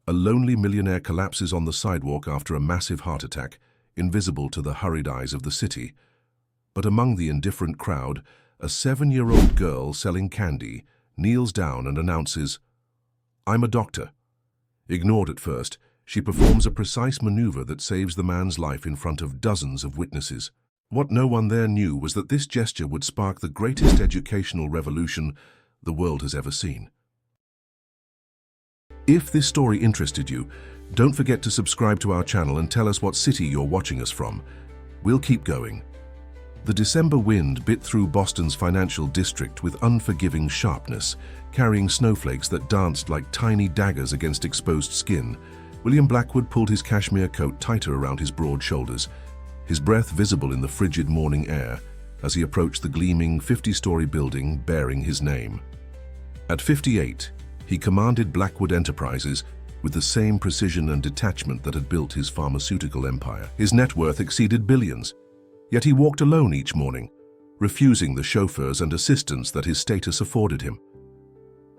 A lonely millionaire collapses on the sidewalk after a massive heart attack, invisible to the hurried eyes of the city. But among the indifferent crowd, a 7-year-old girl selling candy kneels down and announces, "I'm a doctor." Ignored at first, she performs a precise maneuver that saves the man's life in front of dozens of witnesses. What no one there knew was that this gesture would spark the greatest educational revolution the world has ever seen. If this story interested you, don't forget to subscribe to our channel and tell us what city you're watching us from. We'll keep going. The December wind bit through Boston's financial district with unforgiving sharpness, carrying snowflakes that danced like tiny daggers against exposed skin. William Blackwood pulled his cashmere coat tighter around his broad shoulders, his breath visible in the frigid morning air as he approached the gleaming 50-story building bearing his name. At 58, he commanded Blackwood Enterprises with the same precision and detachment that had built his pharmaceutical empire. His net worth exceeded billions, yet he walked alone each morning, refusing the chauffeurs and assistants that his status afforded him.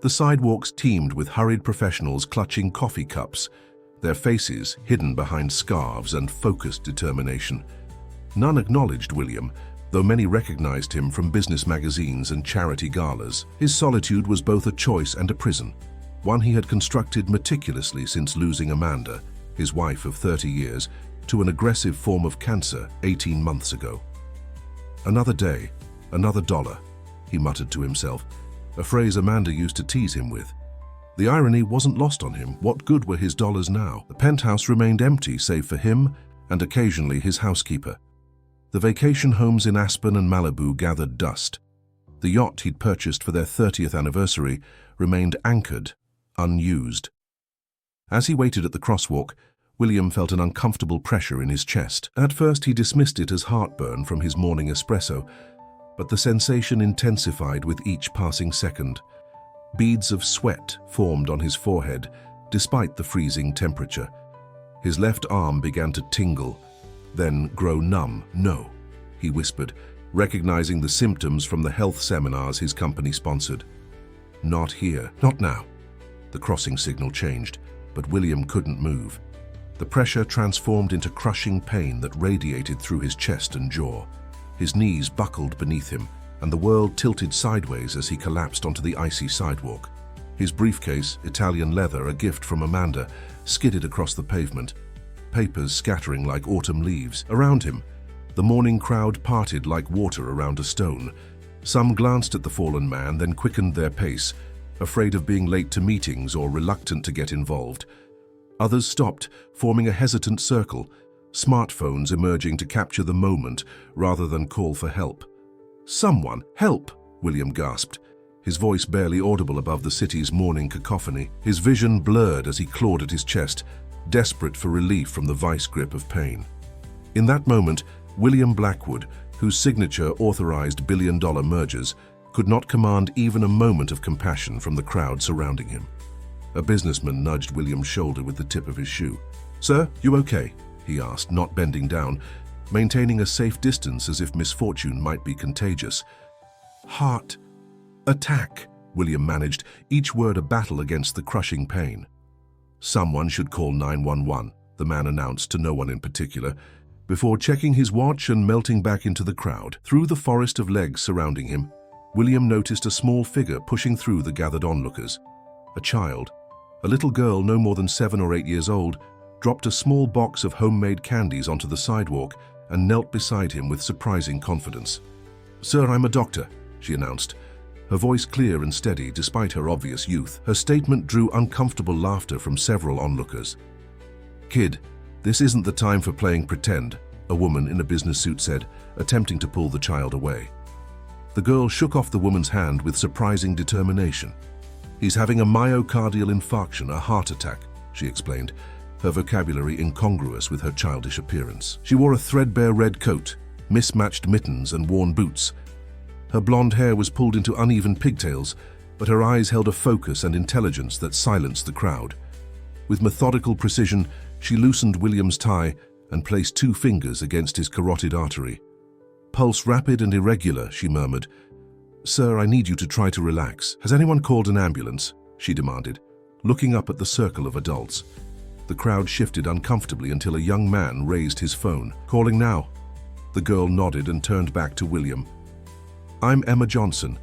The sidewalks teemed with hurried professionals clutching coffee cups, their faces hidden behind scarves and focused determination. None acknowledged William, though many recognized him from business magazines and charity galas. His solitude was both a choice and a prison, one he had constructed meticulously since losing Amanda, his wife of 30 years, to an aggressive form of cancer 18 months ago. "Another day, another dollar," he muttered to himself, a phrase Amanda used to tease him with. The irony wasn't lost on him. What good were his dollars now? The penthouse remained empty save for him and occasionally his housekeeper. The vacation homes in Aspen and Malibu gathered dust. The yacht he'd purchased for their 30th anniversary remained anchored, unused. As he waited at the crosswalk, William felt an uncomfortable pressure in his chest. At first he dismissed it as heartburn from his morning espresso, but the sensation intensified with each passing second. Beads of sweat formed on his forehead, despite the freezing temperature. His left arm began to tingle, then grow numb. "No," he whispered, recognizing the symptoms from the health seminars his company sponsored. "Not here, not now." The crossing signal changed, but William couldn't move. The pressure transformed into crushing pain that radiated through his chest and jaw. His knees buckled beneath him, and the world tilted sideways as he collapsed onto the icy sidewalk. His briefcase, Italian leather, a gift from Amanda, skidded across the pavement, papers scattering like autumn leaves. Around him, the morning crowd parted like water around a stone. Some glanced at the fallen man, then quickened their pace, afraid of being late to meetings or reluctant to get involved. Others stopped, forming a hesitant circle, smartphones emerging to capture the moment rather than call for help. "Someone, help!" William gasped, his voice barely audible above the city's morning cacophony. His vision blurred as he clawed at his chest, desperate for relief from the vice grip of pain. In that moment, William Blackwood, whose signature authorized billion-dollar mergers, could not command even a moment of compassion from the crowd surrounding him. A businessman nudged William's shoulder with the tip of his shoe. "Sir, you okay?" he asked, not bending down, maintaining a safe distance as if misfortune might be contagious. "Heart attack," William managed, each word a battle against the crushing pain. "Someone should call 911, the man announced to no one in particular, before checking his watch and melting back into the crowd. Through the forest of legs surrounding him, William noticed a small figure pushing through the gathered onlookers. A child, a little girl no more than 7 or 8 years old, dropped a small box of homemade candies onto the sidewalk and knelt beside him with surprising confidence. "Sir, I'm a doctor," she announced, her voice clear and steady despite her obvious youth. Her statement drew uncomfortable laughter from several onlookers. "Kid, this isn't the time for playing pretend," a woman in a business suit said, attempting to pull the child away. The girl shook off the woman's hand with surprising determination. "He's having a myocardial infarction, a heart attack," she explained, her vocabulary incongruous with her childish appearance. She wore a threadbare red coat, mismatched mittens and worn boots. Her blonde hair was pulled into uneven pigtails, but her eyes held a focus and intelligence that silenced the crowd. With methodical precision, she loosened William's tie and placed 2 fingers against his carotid artery. "Pulse rapid and irregular," she murmured. "Sir, I need you to try to relax. Has anyone called an ambulance?" she demanded. looking up at the circle of adults. The crowd shifted uncomfortably until a young man raised his phone. "Calling now." The girl nodded and turned back to William. "I'm Emma Johnson.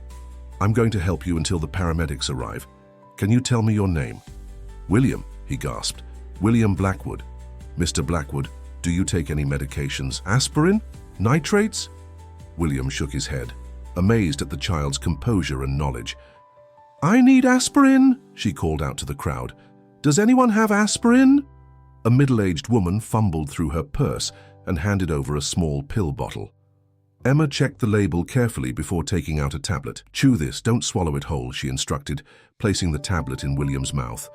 I'm going to help you until the paramedics arrive. Can you tell me your name?" "William," he gasped. "William Blackwood." "Mr. Blackwood, do you take any medications? Aspirin? Nitrates?" William shook his head, amazed at the child's composure and knowledge. "I need aspirin," she called out to the crowd. "Does anyone have aspirin?" A middle-aged woman fumbled through her purse and handed over a small pill bottle. Emma checked the label carefully before taking out a tablet. "Chew this, don't swallow it whole," she instructed, placing the tablet in William's mouth.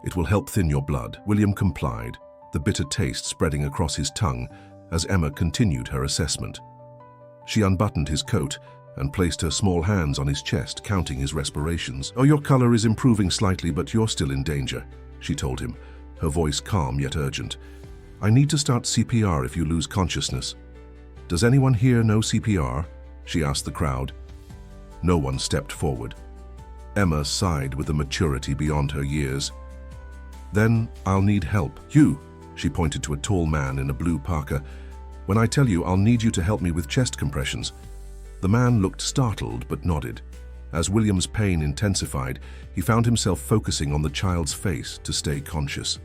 "It will help thin your blood." William complied, the bitter taste spreading across his tongue as Emma continued her assessment. She unbuttoned his coat and placed her small hands on his chest, counting his respirations. "Oh, your color is improving slightly, but you're still in danger," she told him, her voice calm yet urgent. "I need to start CPR if you lose consciousness." "Does anyone here know CPR?" she asked the crowd. No one stepped forward. Emma sighed with a maturity beyond her years. "Then I'll need help. You," she pointed to a tall man in a blue parka. "When I tell you, I'll need you to help me with chest compressions." The man looked startled but nodded. As William's pain intensified, he found himself focusing on the child's face to stay conscious.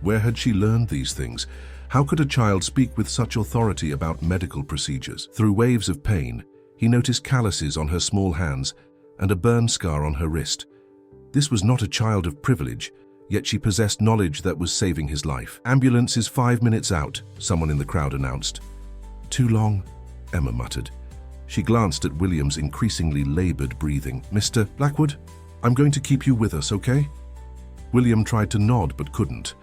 Where had she learned these things? How could a child speak with such authority about medical procedures? Through waves of pain, he noticed calluses on her small hands and a burn scar on her wrist. This was not a child of privilege, yet she possessed knowledge that was saving his life. "Ambulance is 5 minutes out," someone in the crowd announced. "Too long," Emma muttered. She glanced at William's increasingly labored breathing. "Mr. Blackwood, I'm going to keep you with us, okay?" William tried to nod but couldn't.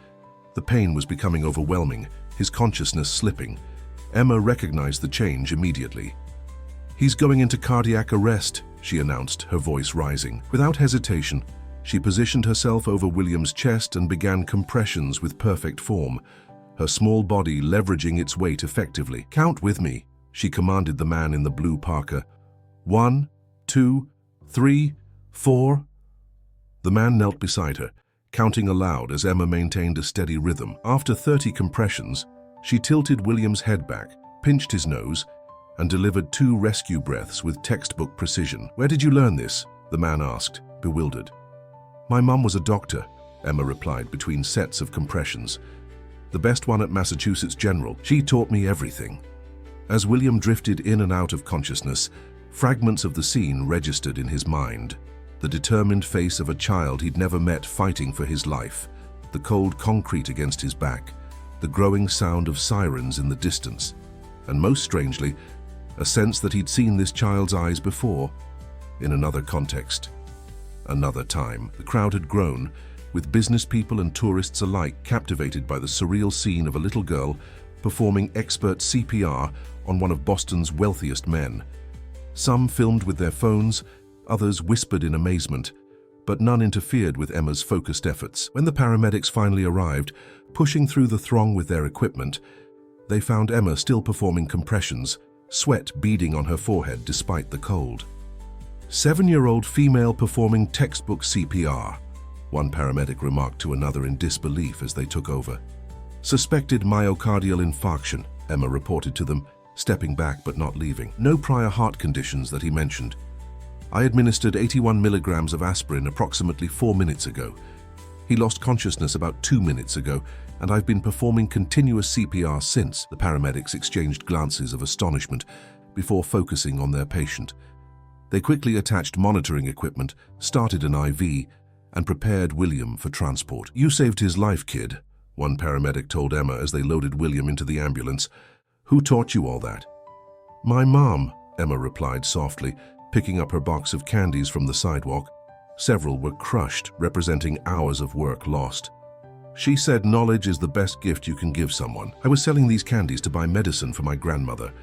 The pain was becoming overwhelming, his consciousness slipping. Emma recognized the change immediately. "He's going into cardiac arrest," she announced, her voice rising. Without hesitation, she positioned herself over William's chest and began compressions with perfect form, her small body leveraging its weight effectively. "Count with me," she commanded the man in the blue parka. 1, 2, 3, 4. The man knelt beside her, counting aloud as Emma maintained a steady rhythm. After 30 compressions, she tilted William's head back, pinched his nose, and delivered 2 rescue breaths with textbook precision. "Where did you learn this?" the man asked, bewildered. "My mum was a doctor," Emma replied between sets of compressions. "The best one at Massachusetts General. She taught me everything." As William drifted in and out of consciousness, fragments of the scene registered in his mind. The determined face of a child he'd never met fighting for his life, the cold concrete against his back, the growing sound of sirens in the distance, and most strangely, a sense that he'd seen this child's eyes before, in another context, another time. The crowd had grown, with business people and tourists alike captivated by the surreal scene of a little girl performing expert CPR on one of Boston's wealthiest men. Some filmed with their phones, others whispered in amazement, but none interfered with Emma's focused efforts. When the paramedics finally arrived, pushing through the throng with their equipment, they found Emma still performing compressions, sweat beading on her forehead despite the cold. 7-year-old female performing textbook CPR, one paramedic remarked to another in disbelief as they took over. "Suspected myocardial infarction," Emma reported to them, stepping back but not leaving. "No prior heart conditions that he mentioned. I administered 81 milligrams of aspirin approximately 4 minutes ago. He lost consciousness about 2 minutes ago, and I've been performing continuous CPR since." The paramedics exchanged glances of astonishment before focusing on their patient. They quickly attached monitoring equipment, started an IV, and prepared William for transport. "You saved his life, kid," one paramedic told Emma as they loaded William into the ambulance. "Who taught you all that?" "My mom," Emma replied softly, picking up her box of candies from the sidewalk. Several were crushed, representing hours of work lost. "She said knowledge is the best gift you can give someone. I was selling these candies to buy medicine for my grandmother."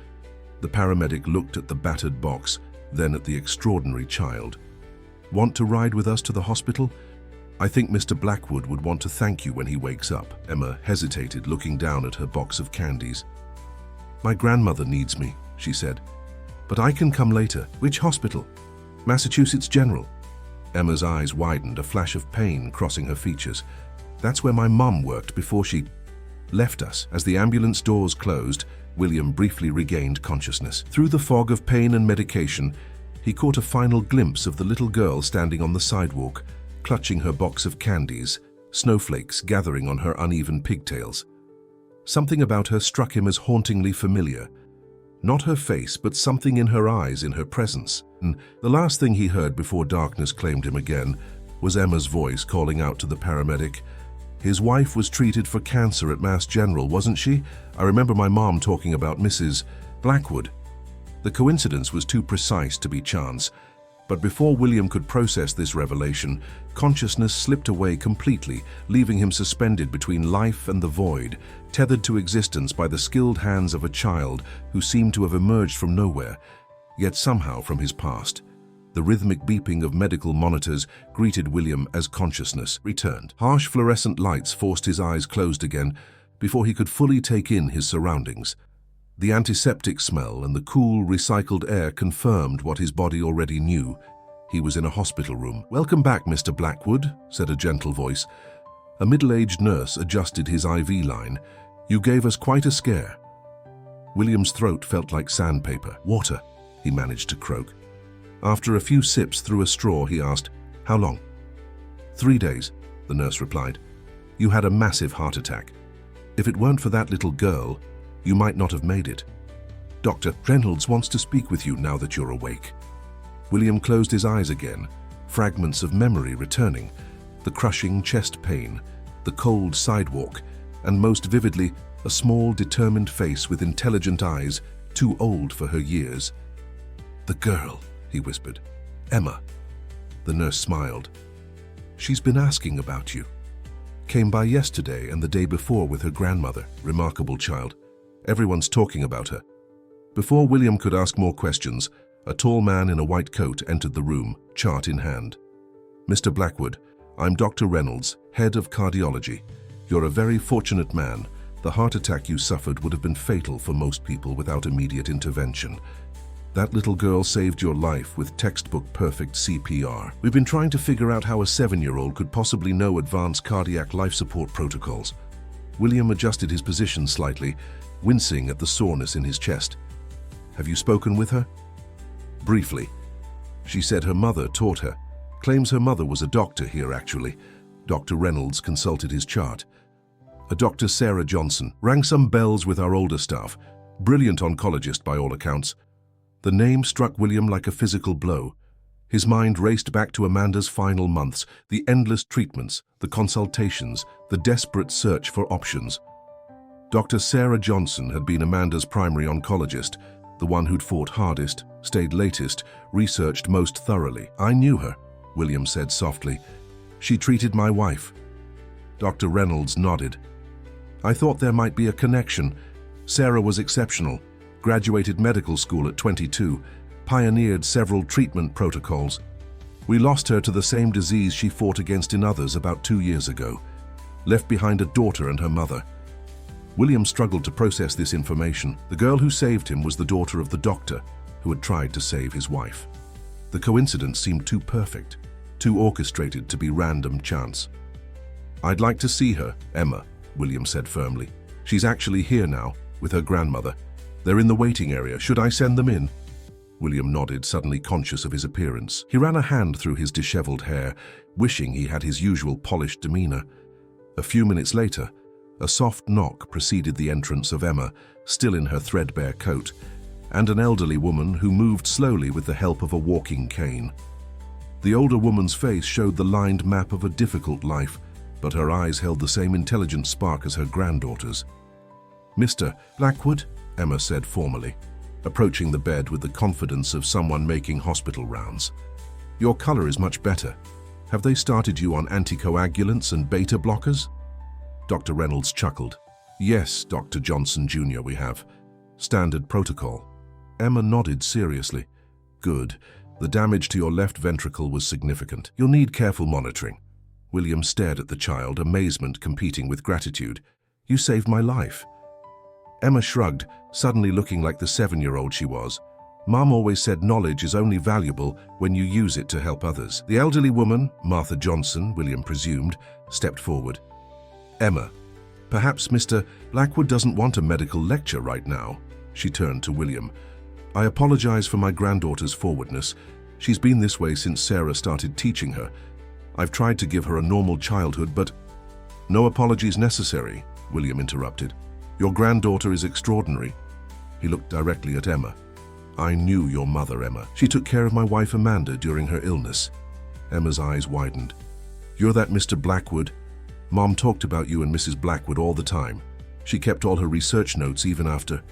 The paramedic looked at the battered box, then at the extraordinary child. "Want to ride with us to the hospital? I think Mr. Blackwood would want to thank you when he wakes up." Emma hesitated, looking down at her box of candies. "My grandmother needs me," she said. "But I can come later." "Which hospital?" "Massachusetts General." Emma's eyes widened, a flash of pain crossing her features. That's where my mum worked before she left us. As the ambulance doors closed, William briefly regained consciousness. Through the fog of pain and medication, he caught a final glimpse of the little girl standing on the sidewalk, clutching her box of candies, snowflakes gathering on her uneven pigtails. Something about her struck him as hauntingly familiar. Not her face, but something in her eyes, in her presence. And the last thing he heard before darkness claimed him again was Emma's voice calling out to the paramedic. His wife was treated for cancer at Mass General, wasn't she? I remember my mom talking about Mrs. Blackwood. The coincidence was too precise to be chance, but before William could process this revelation, consciousness slipped away completely, leaving him suspended between life and the void, tethered to existence by the skilled hands of a child who seemed to have emerged from nowhere, yet somehow from his past. The rhythmic beeping of medical monitors greeted William as consciousness returned. Harsh fluorescent lights forced his eyes closed again before he could fully take in his surroundings. The antiseptic smell and the cool, recycled air confirmed what his body already knew. He was in a hospital room. "Welcome back, Mr. Blackwood," said a gentle voice. A middle-aged nurse adjusted his IV line. "You gave us quite a scare." William's throat felt like sandpaper. "Water," he managed to croak. After a few sips through a straw, he asked, "How long?" 3 days, the nurse replied. "You had a massive heart attack. If it weren't for that little girl, you might not have made it. Dr. Reynolds wants to speak with you now that you're awake." William closed his eyes again, fragments of memory returning, the crushing chest pain, the cold sidewalk, and most vividly, a small, determined face with intelligent eyes, too old for her years. "The girl," he whispered. "Emma." The nurse smiled. "She's been asking about you. Came by yesterday and the day before with her grandmother. Remarkable child. Everyone's talking about her." Before William could ask more questions, a tall man in a white coat entered the room, chart in hand. "Mr. Blackwood, I'm Dr. Reynolds, head of cardiology. You're a very fortunate man. The heart attack you suffered would have been fatal for most people without immediate intervention. That little girl saved your life with textbook-perfect CPR. We've been trying to figure out how a 7-year-old could possibly know advanced cardiac life support protocols." William adjusted his position slightly, wincing at the soreness in his chest. "Have you spoken with her?" "Briefly. She said her mother taught her. Claims her mother was a doctor here, actually." Dr. Reynolds consulted his chart. "A Dr. Sarah Johnson. Rang some bells with our older staff. Brilliant oncologist by all accounts." The name struck William like a physical blow. His mind raced back to Amanda's final months, the endless treatments, the consultations, the desperate search for options. Dr. Sarah Johnson had been Amanda's primary oncologist, the one who'd fought hardest, stayed latest, researched most thoroughly. "I knew her," William said softly. "She treated my wife." Dr. Reynolds nodded. "I thought there might be a connection. Sarah was exceptional. Graduated medical school at 22, pioneered several treatment protocols. We lost her to the same disease she fought against in others about 2 years ago. Left behind a daughter and her mother." William struggled to process this information. The girl who saved him was the daughter of the doctor who had tried to save his wife. The coincidence seemed too perfect, too orchestrated to be random chance. "I'd like to see her, Emma," William said firmly. "She's actually here now, with her grandmother. They're in the waiting area. Should I send them in?" William nodded, suddenly conscious of his appearance. He ran a hand through his disheveled hair, wishing he had his usual polished demeanor. A few minutes later, a soft knock preceded the entrance of Emma, still in her threadbare coat, and an elderly woman who moved slowly with the help of a walking cane. The older woman's face showed the lined map of a difficult life, but her eyes held the same intelligent spark as her granddaughter's. "Mr. Blackwood?" Emma said formally, approaching the bed with the confidence of someone making hospital rounds. "Your color is much better. Have they started you on anticoagulants and beta blockers?" Dr. Reynolds chuckled. "Yes, Dr. Johnson Jr., we have. Standard protocol." Emma nodded seriously. "Good. The damage to your left ventricle was significant. You'll need careful monitoring." William stared at the child, amazement competing with gratitude. "You saved my life." Emma shrugged, suddenly looking like the 7-year-old she was. Mom always said knowledge is only valuable when you use it to help others. The elderly woman, Martha Johnson, William presumed, stepped forward. Emma, perhaps Mr. Blackwood doesn't want a medical lecture right now. She turned to William. I apologize for my granddaughter's forwardness. She's been this way since Sarah started teaching her. I've tried to give her a normal childhood, but... No apologies necessary, William interrupted. Your granddaughter is extraordinary. He looked directly at Emma. I knew your mother, Emma. She took care of my wife Amanda during her illness. Emma's eyes widened. You're that Mr. Blackwood? Mom talked about you and Mrs. Blackwood all the time. She kept all her research notes even after...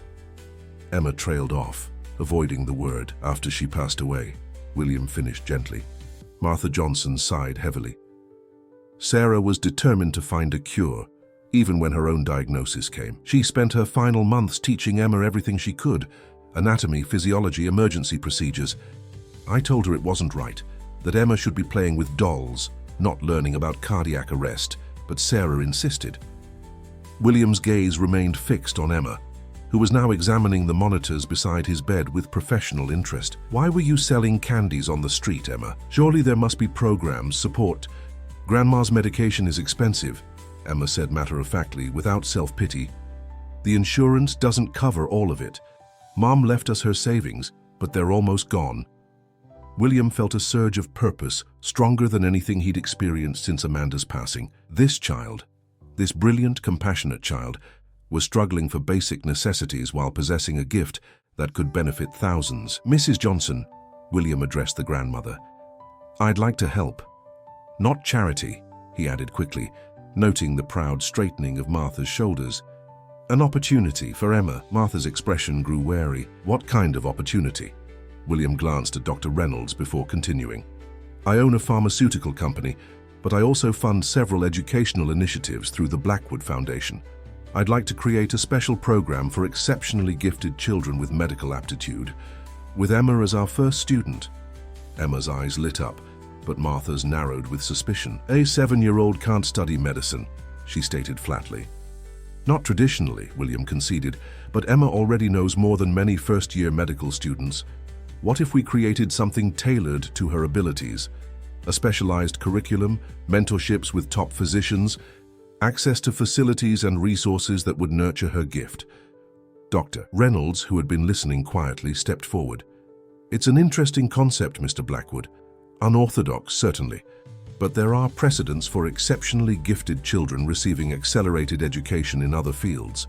Emma trailed off, avoiding the word after she passed away. William finished gently. Martha Johnson sighed heavily. Sarah was determined to find a cure, even when her own diagnosis came. She spent her final months teaching Emma everything she could: anatomy, physiology, emergency procedures. I told her it wasn't right, that Emma should be playing with dolls, not learning about cardiac arrest, but Sarah insisted. William's gaze remained fixed on Emma, who was now examining the monitors beside his bed with professional interest. Why were you selling candies on the street, Emma? Surely there must be programs, support. Grandma's medication is expensive, Emma said matter-of-factly, without self-pity. The insurance doesn't cover all of it. Mom left us her savings, but they're almost gone. William felt a surge of purpose, stronger than anything he'd experienced since Amanda's passing. This child, this brilliant, compassionate child, was struggling for basic necessities while possessing a gift that could benefit thousands. Mrs. Johnson, William addressed the grandmother, I'd like to help. Not charity, he added quickly, noting the proud straightening of Martha's shoulders. An opportunity for Emma. Martha's expression grew wary. What kind of opportunity? William glanced at Dr. Reynolds before continuing. I own a pharmaceutical company, but I also fund several educational initiatives through the Blackwood Foundation. I'd like to create a special program for exceptionally gifted children with medical aptitude, with Emma as our first student. Emma's eyes lit up, but Martha's narrowed with suspicion. A 7-year-old can't study medicine, she stated flatly. Not traditionally, William conceded, but Emma already knows more than many first-year medical students. What if we created something tailored to her abilities? A specialized curriculum, mentorships with top physicians, access to facilities and resources that would nurture her gift. Dr. Reynolds, who had been listening quietly, stepped forward. It's an interesting concept, Mr. Blackwood. Unorthodox, certainly, but there are precedents for exceptionally gifted children receiving accelerated education in other fields.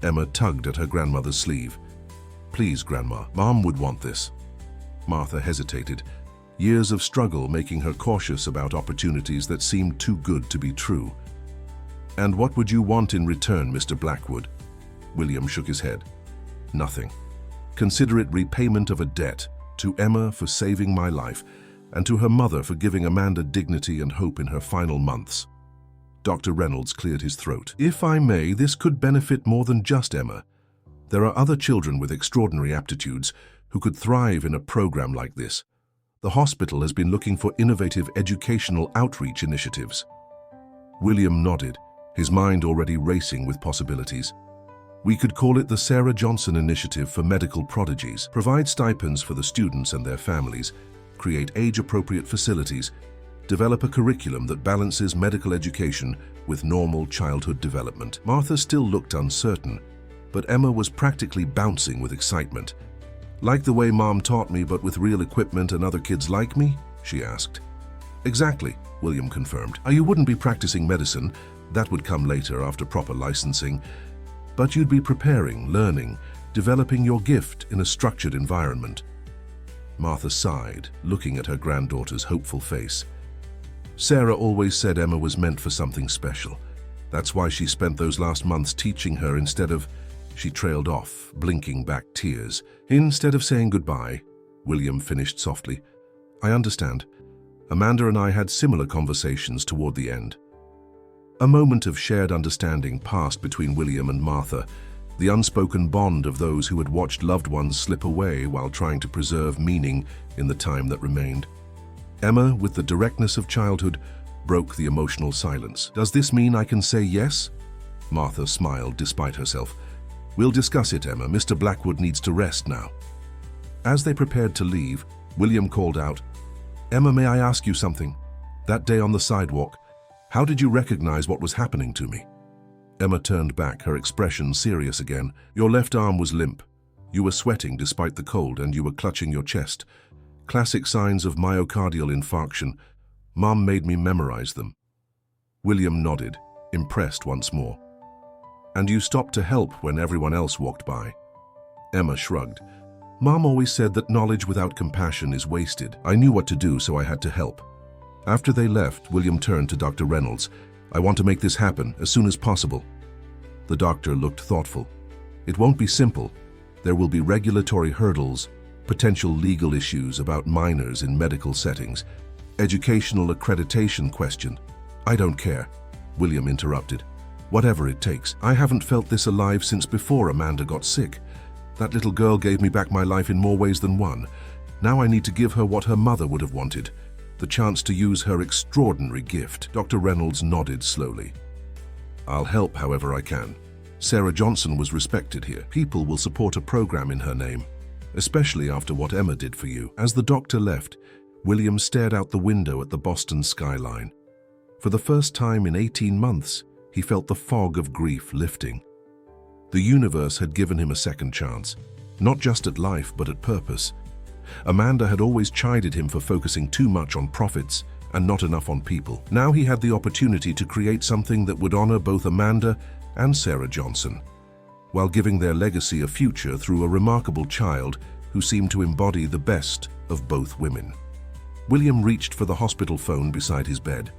Emma tugged at her grandmother's sleeve. Please, Grandma, Mom would want this. Martha hesitated, years of struggle making her cautious about opportunities that seemed too good to be true. And what would you want in return, Mr. Blackwood? William shook his head. Nothing. Consider it repayment of a debt, to Emma for saving my life, and to her mother for giving Amanda dignity and hope in her final months. Dr. Reynolds cleared his throat. If I may, this could benefit more than just Emma. There are other children with extraordinary aptitudes who could thrive in a program like this. The hospital has been looking for innovative educational outreach initiatives. William nodded, his mind already racing with possibilities. We could call it the Sarah Johnson Initiative for Medical Prodigies. Provide stipends for the students and their families, create age-appropriate facilities, develop a curriculum that balances medical education with normal childhood development. Martha still looked uncertain, but Emma was practically bouncing with excitement. Like the way Mom taught me, but with real equipment and other kids like me? She asked. Exactly, William confirmed. You wouldn't be practicing medicine. That would come later after proper licensing. But you'd be preparing, learning, developing your gift in a structured environment. Martha sighed, looking at her granddaughter's hopeful face. Sarah always said Emma was meant for something special. That's why she spent those last months teaching her instead of... She trailed off, blinking back tears. Instead of saying goodbye, William finished softly. I understand. Amanda and I had similar conversations toward the end. A moment of shared understanding passed between William and Martha, the unspoken bond of those who had watched loved ones slip away while trying to preserve meaning in the time that remained. Emma, with the directness of childhood, broke the emotional silence. Does this mean I can say yes? Martha smiled despite herself. We'll discuss it, Emma. Mr. Blackwood needs to rest now. As they prepared to leave, William called out, "Emma, may I ask you something? That day on the sidewalk, how did you recognize what was happening to me?" Emma turned back, her expression serious again. "Your left arm was limp. You were sweating despite the cold and you were clutching your chest. Classic signs of myocardial infarction. Mom made me memorize them." William nodded, impressed once more. "And you stopped to help when everyone else walked by?" Emma shrugged. "Mom always said that knowledge without compassion is wasted. I knew what to do, so I had to help." After they left, William turned to Dr. Reynolds. "I want to make this happen as soon as possible." The doctor looked thoughtful. "It won't be simple. There will be regulatory hurdles, potential legal issues about minors in medical settings, educational accreditation question." "I don't care," William interrupted. "Whatever it takes. I haven't felt this alive since before Amanda got sick. That little girl gave me back my life in more ways than one. Now I need to give her what her mother would have wanted, the chance to use her extraordinary gift." Dr. Reynolds nodded slowly. "I'll help however I can. Sarah Johnson was respected here. People will support a program in her name, especially after what Emma did for you." As the doctor left, William stared out the window at the Boston skyline. For the first time in 18 months, he felt the fog of grief lifting. The universe had given him a second chance, not just at life but at purpose. Amanda had always chided him for focusing too much on profits and not enough on people. Now he had the opportunity to create something that would honor both Amanda and Sarah Johnson, while giving their legacy a future through a remarkable child who seemed to embody the best of both women. William reached for the hospital phone beside his bed.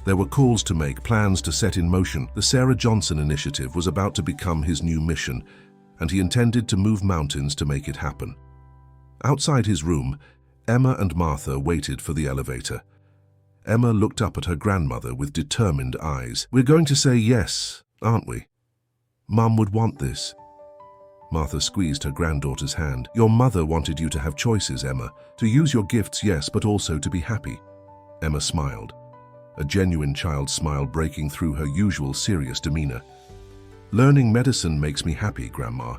There were calls to make, plans to set in motion. The Sarah Johnson initiative was about to become his new mission, and he intended to move mountains to make it happen. Outside his room, Emma and Martha waited for the elevator. Emma looked up at her grandmother with determined eyes. "We're going to say yes, aren't we? Mum would want this." Martha squeezed her granddaughter's hand. "Your mother wanted you to have choices, Emma. To use your gifts, yes, but also to be happy." Emma smiled, a genuine child's smile breaking through her usual serious demeanor. "Learning medicine makes me happy, Grandma.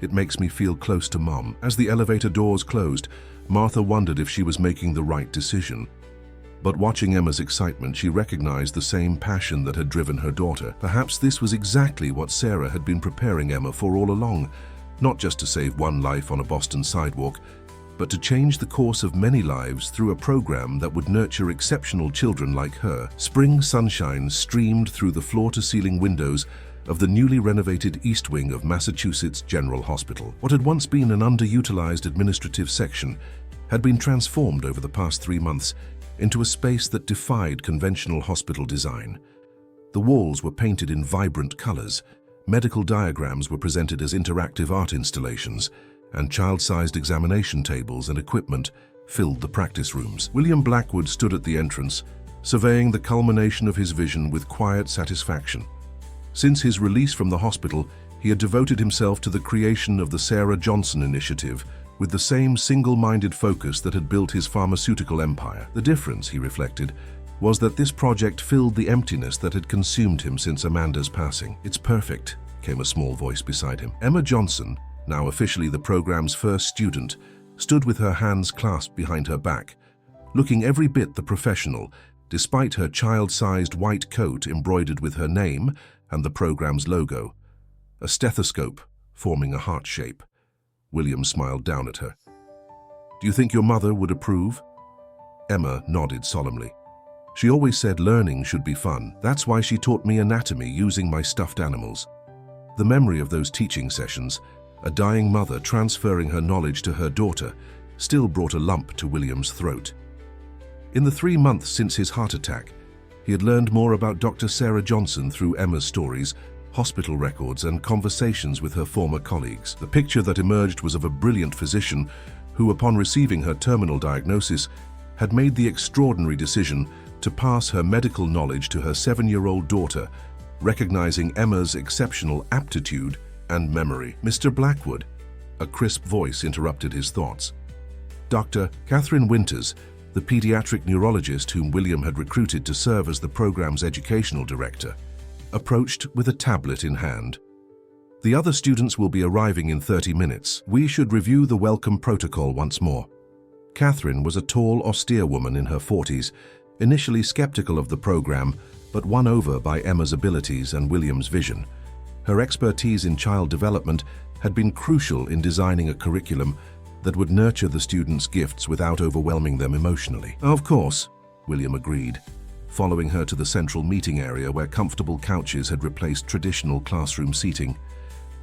It makes me feel close to Mom." As the elevator doors closed, Martha wondered if she was making the right decision. But watching Emma's excitement, she recognized the same passion that had driven her daughter. Perhaps this was exactly what Sarah had been preparing Emma for all along, not just to save one life on a Boston sidewalk, but to change the course of many lives through a program that would nurture exceptional children like her. Spring sunshine streamed through the floor-to-ceiling windows of the newly renovated East Wing of Massachusetts General Hospital. What had once been an underutilized administrative section had been transformed over the past 3 months into a space that defied conventional hospital design. The walls were painted in vibrant colors, medical diagrams were presented as interactive art installations, and child-sized examination tables and equipment filled the practice rooms. William Blackwood stood at the entrance, surveying the culmination of his vision with quiet satisfaction. Since his release from the hospital, he had devoted himself to the creation of the Sarah Johnson Initiative, with the same single-minded focus that had built his pharmaceutical empire. The difference, he reflected, was that this project filled the emptiness that had consumed him since Amanda's passing. "It's perfect," came a small voice beside him. Emma Johnson, now officially the program's first student, stood with her hands clasped behind her back, looking every bit the professional, despite her child-sized white coat embroidered with her name and the program's logo, a stethoscope forming a heart shape. William smiled down at her. "Do you think your mother would approve?" Emma nodded solemnly. "She always said learning should be fun. That's why she taught me anatomy using my stuffed animals." The memory of those teaching sessions, a dying mother transferring her knowledge to her daughter, still brought a lump to William's throat. In the 3 months since his heart attack, he had learned more about Dr. Sarah Johnson through Emma's stories, hospital records, and conversations with her former colleagues. The picture that emerged was of a brilliant physician who, upon receiving her terminal diagnosis, had made the extraordinary decision to pass her medical knowledge to her 7-year-old daughter, recognizing Emma's exceptional aptitude and memory. "Mr. Blackwood," a crisp voice interrupted his thoughts. Dr. Catherine Winters, the pediatric neurologist whom William had recruited to serve as the program's educational director, approached with a tablet in hand. The other students will be arriving in 30 minutes. We should review the welcome protocol once more. Catherine was a tall, austere woman in her 40s, initially skeptical of the program, but won over by Emma's abilities and William's vision. Her expertise in child development had been crucial in designing a curriculum that would nurture the students' gifts without overwhelming them emotionally. Of course, William agreed, following her to the central meeting area where comfortable couches had replaced traditional classroom seating.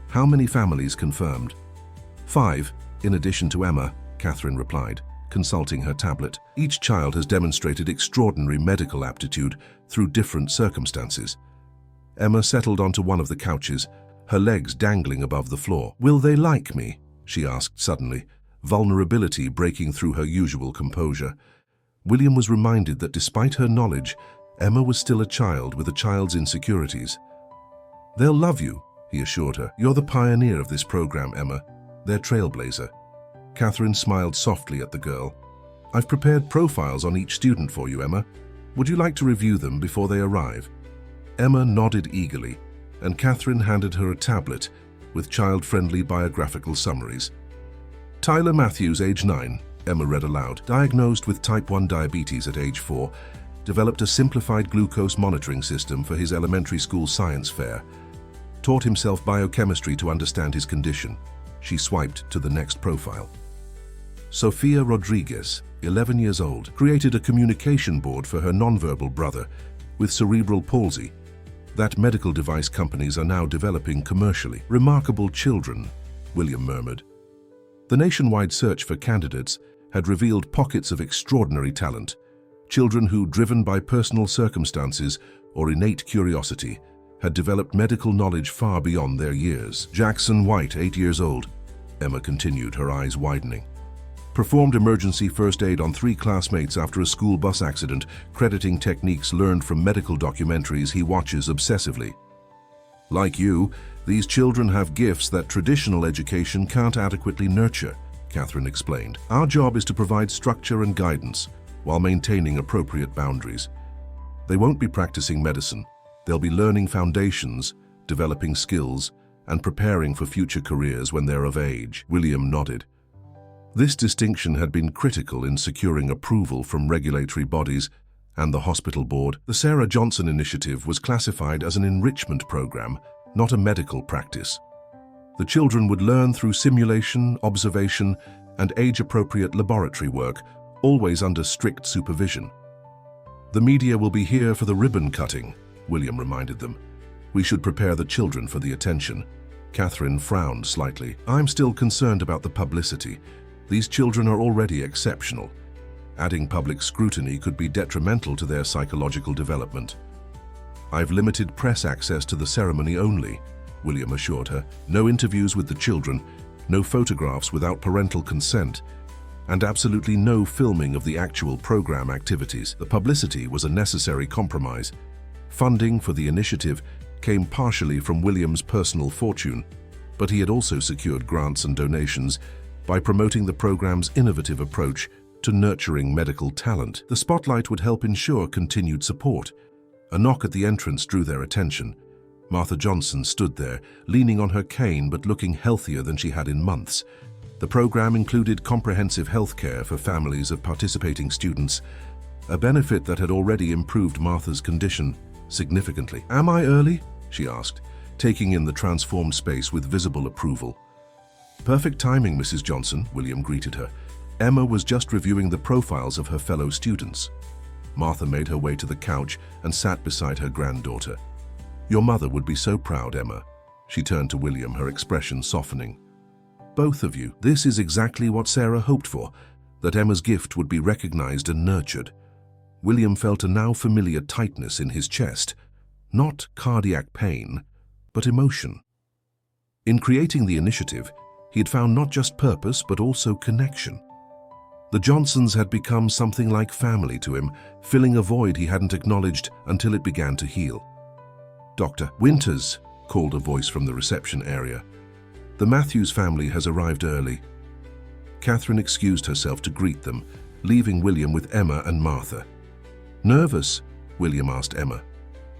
How many families confirmed? 5, in addition to Emma, Catherine replied, consulting her tablet. Each child has demonstrated extraordinary medical aptitude through different circumstances. Emma settled onto one of the couches, her legs dangling above the floor. Will they like me? She asked suddenly, vulnerability breaking through her usual composure. William was reminded that despite her knowledge, Emma was still a child with a child's insecurities. They'll love you, he assured her. You're the pioneer of this program, Emma. They're trailblazer. Catherine smiled softly at the girl. I've prepared profiles on each student for you, Emma. Would you like to review them before they arrive? Emma nodded eagerly, and Catherine handed her a tablet with child-friendly biographical summaries. Tyler Matthews, age 9, Emma read aloud, diagnosed with type 1 diabetes at age 4, developed a simplified glucose monitoring system for his elementary school science fair, taught himself biochemistry to understand his condition. She swiped to the next profile. Sophia Rodriguez, 11 years old, created a communication board for her nonverbal brother with cerebral palsy that medical device companies are now developing commercially. Remarkable children, William murmured. The nationwide search for candidates had revealed pockets of extraordinary talent, children who, driven by personal circumstances or innate curiosity, had developed medical knowledge far beyond their years. Jackson White, 8 years old, Emma continued, her eyes widening. Performed emergency first aid on 3 classmates after a school bus accident, crediting techniques learned from medical documentaries he watches obsessively. Like you, these children have gifts that traditional education can't adequately nurture, Catherine explained. Our job is to provide structure and guidance while maintaining appropriate boundaries. They won't be practicing medicine. They'll be learning foundations, developing skills, and preparing for future careers when they're of age. William nodded. This distinction had been critical in securing approval from regulatory bodies and the hospital board. The Sarah Johnson Initiative was classified as an enrichment program, not a medical practice. The children would learn through simulation, observation, and age-appropriate laboratory work, always under strict supervision. The media will be here for the ribbon cutting, William reminded them. We should prepare the children for the attention. Catherine frowned slightly. I'm still concerned about the publicity. These children are already exceptional. Adding public scrutiny could be detrimental to their psychological development. I've limited press access to the ceremony only, William assured her. No interviews with the children, no photographs without parental consent, and absolutely no filming of the actual program activities. The publicity was a necessary compromise. Funding for the initiative came partially from William's personal fortune, but he had also secured grants and donations by promoting the program's innovative approach to nurturing medical talent. The spotlight would help ensure continued support. A knock at the entrance drew their attention. Martha Johnson stood there, leaning on her cane but looking healthier than she had in months. The program included comprehensive health care for families of participating students, a benefit that had already improved Martha's condition significantly. Am I early? She asked, taking in the transformed space with visible approval. Perfect timing, Mrs. Johnson, William greeted her. Emma was just reviewing the profiles of her fellow students. Martha made her way to the couch and sat beside her granddaughter. Your mother would be so proud, Emma. She turned to William, her expression softening. Both of you, this is exactly what Sarah hoped for, that Emma's gift would be recognized and nurtured. William felt a now familiar tightness in his chest, not cardiac pain, but emotion. In creating the initiative, he had found not just purpose, but also connection. The Johnsons had become something like family to him, filling a void he hadn't acknowledged until it began to heal. Dr. Winters, called a voice from the reception area. The Matthews family has arrived early. Catherine excused herself to greet them, leaving William with Emma and Martha. Nervous? William asked Emma.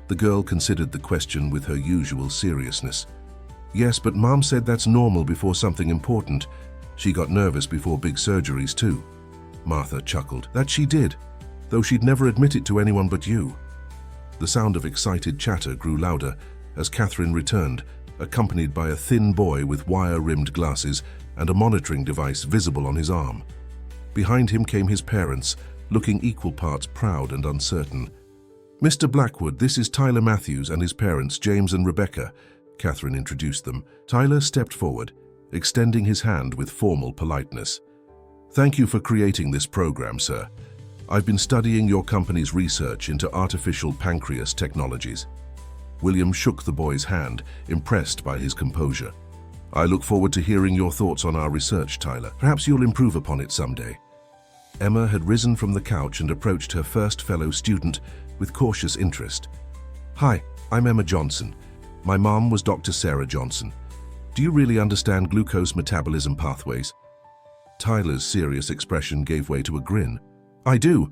The girl considered the question with her usual seriousness. Yes, but Mom said that's normal before something important. She got nervous before big surgeries too. Martha chuckled. That she did, though she'd never admit it to anyone but you. The sound of excited chatter grew louder as Catherine returned, accompanied by a thin boy with wire-rimmed glasses and a monitoring device visible on his arm. Behind him came his parents, looking equal parts proud and uncertain. Mr. Blackwood, this is Tyler Matthews and his parents, James and Rebecca. Catherine introduced them. Tyler stepped forward, extending his hand with formal politeness. Thank you for creating this program, sir. I've been studying your company's research into artificial pancreas technologies. William shook the boy's hand, impressed by his composure. I look forward to hearing your thoughts on our research, Tyler. Perhaps you'll improve upon it someday. Emma had risen from the couch and approached her first fellow student with cautious interest. Hi, I'm Emma Johnson. My mom was Dr. Sarah Johnson. Do you really understand glucose metabolism pathways? Tyler's serious expression gave way to a grin. I do.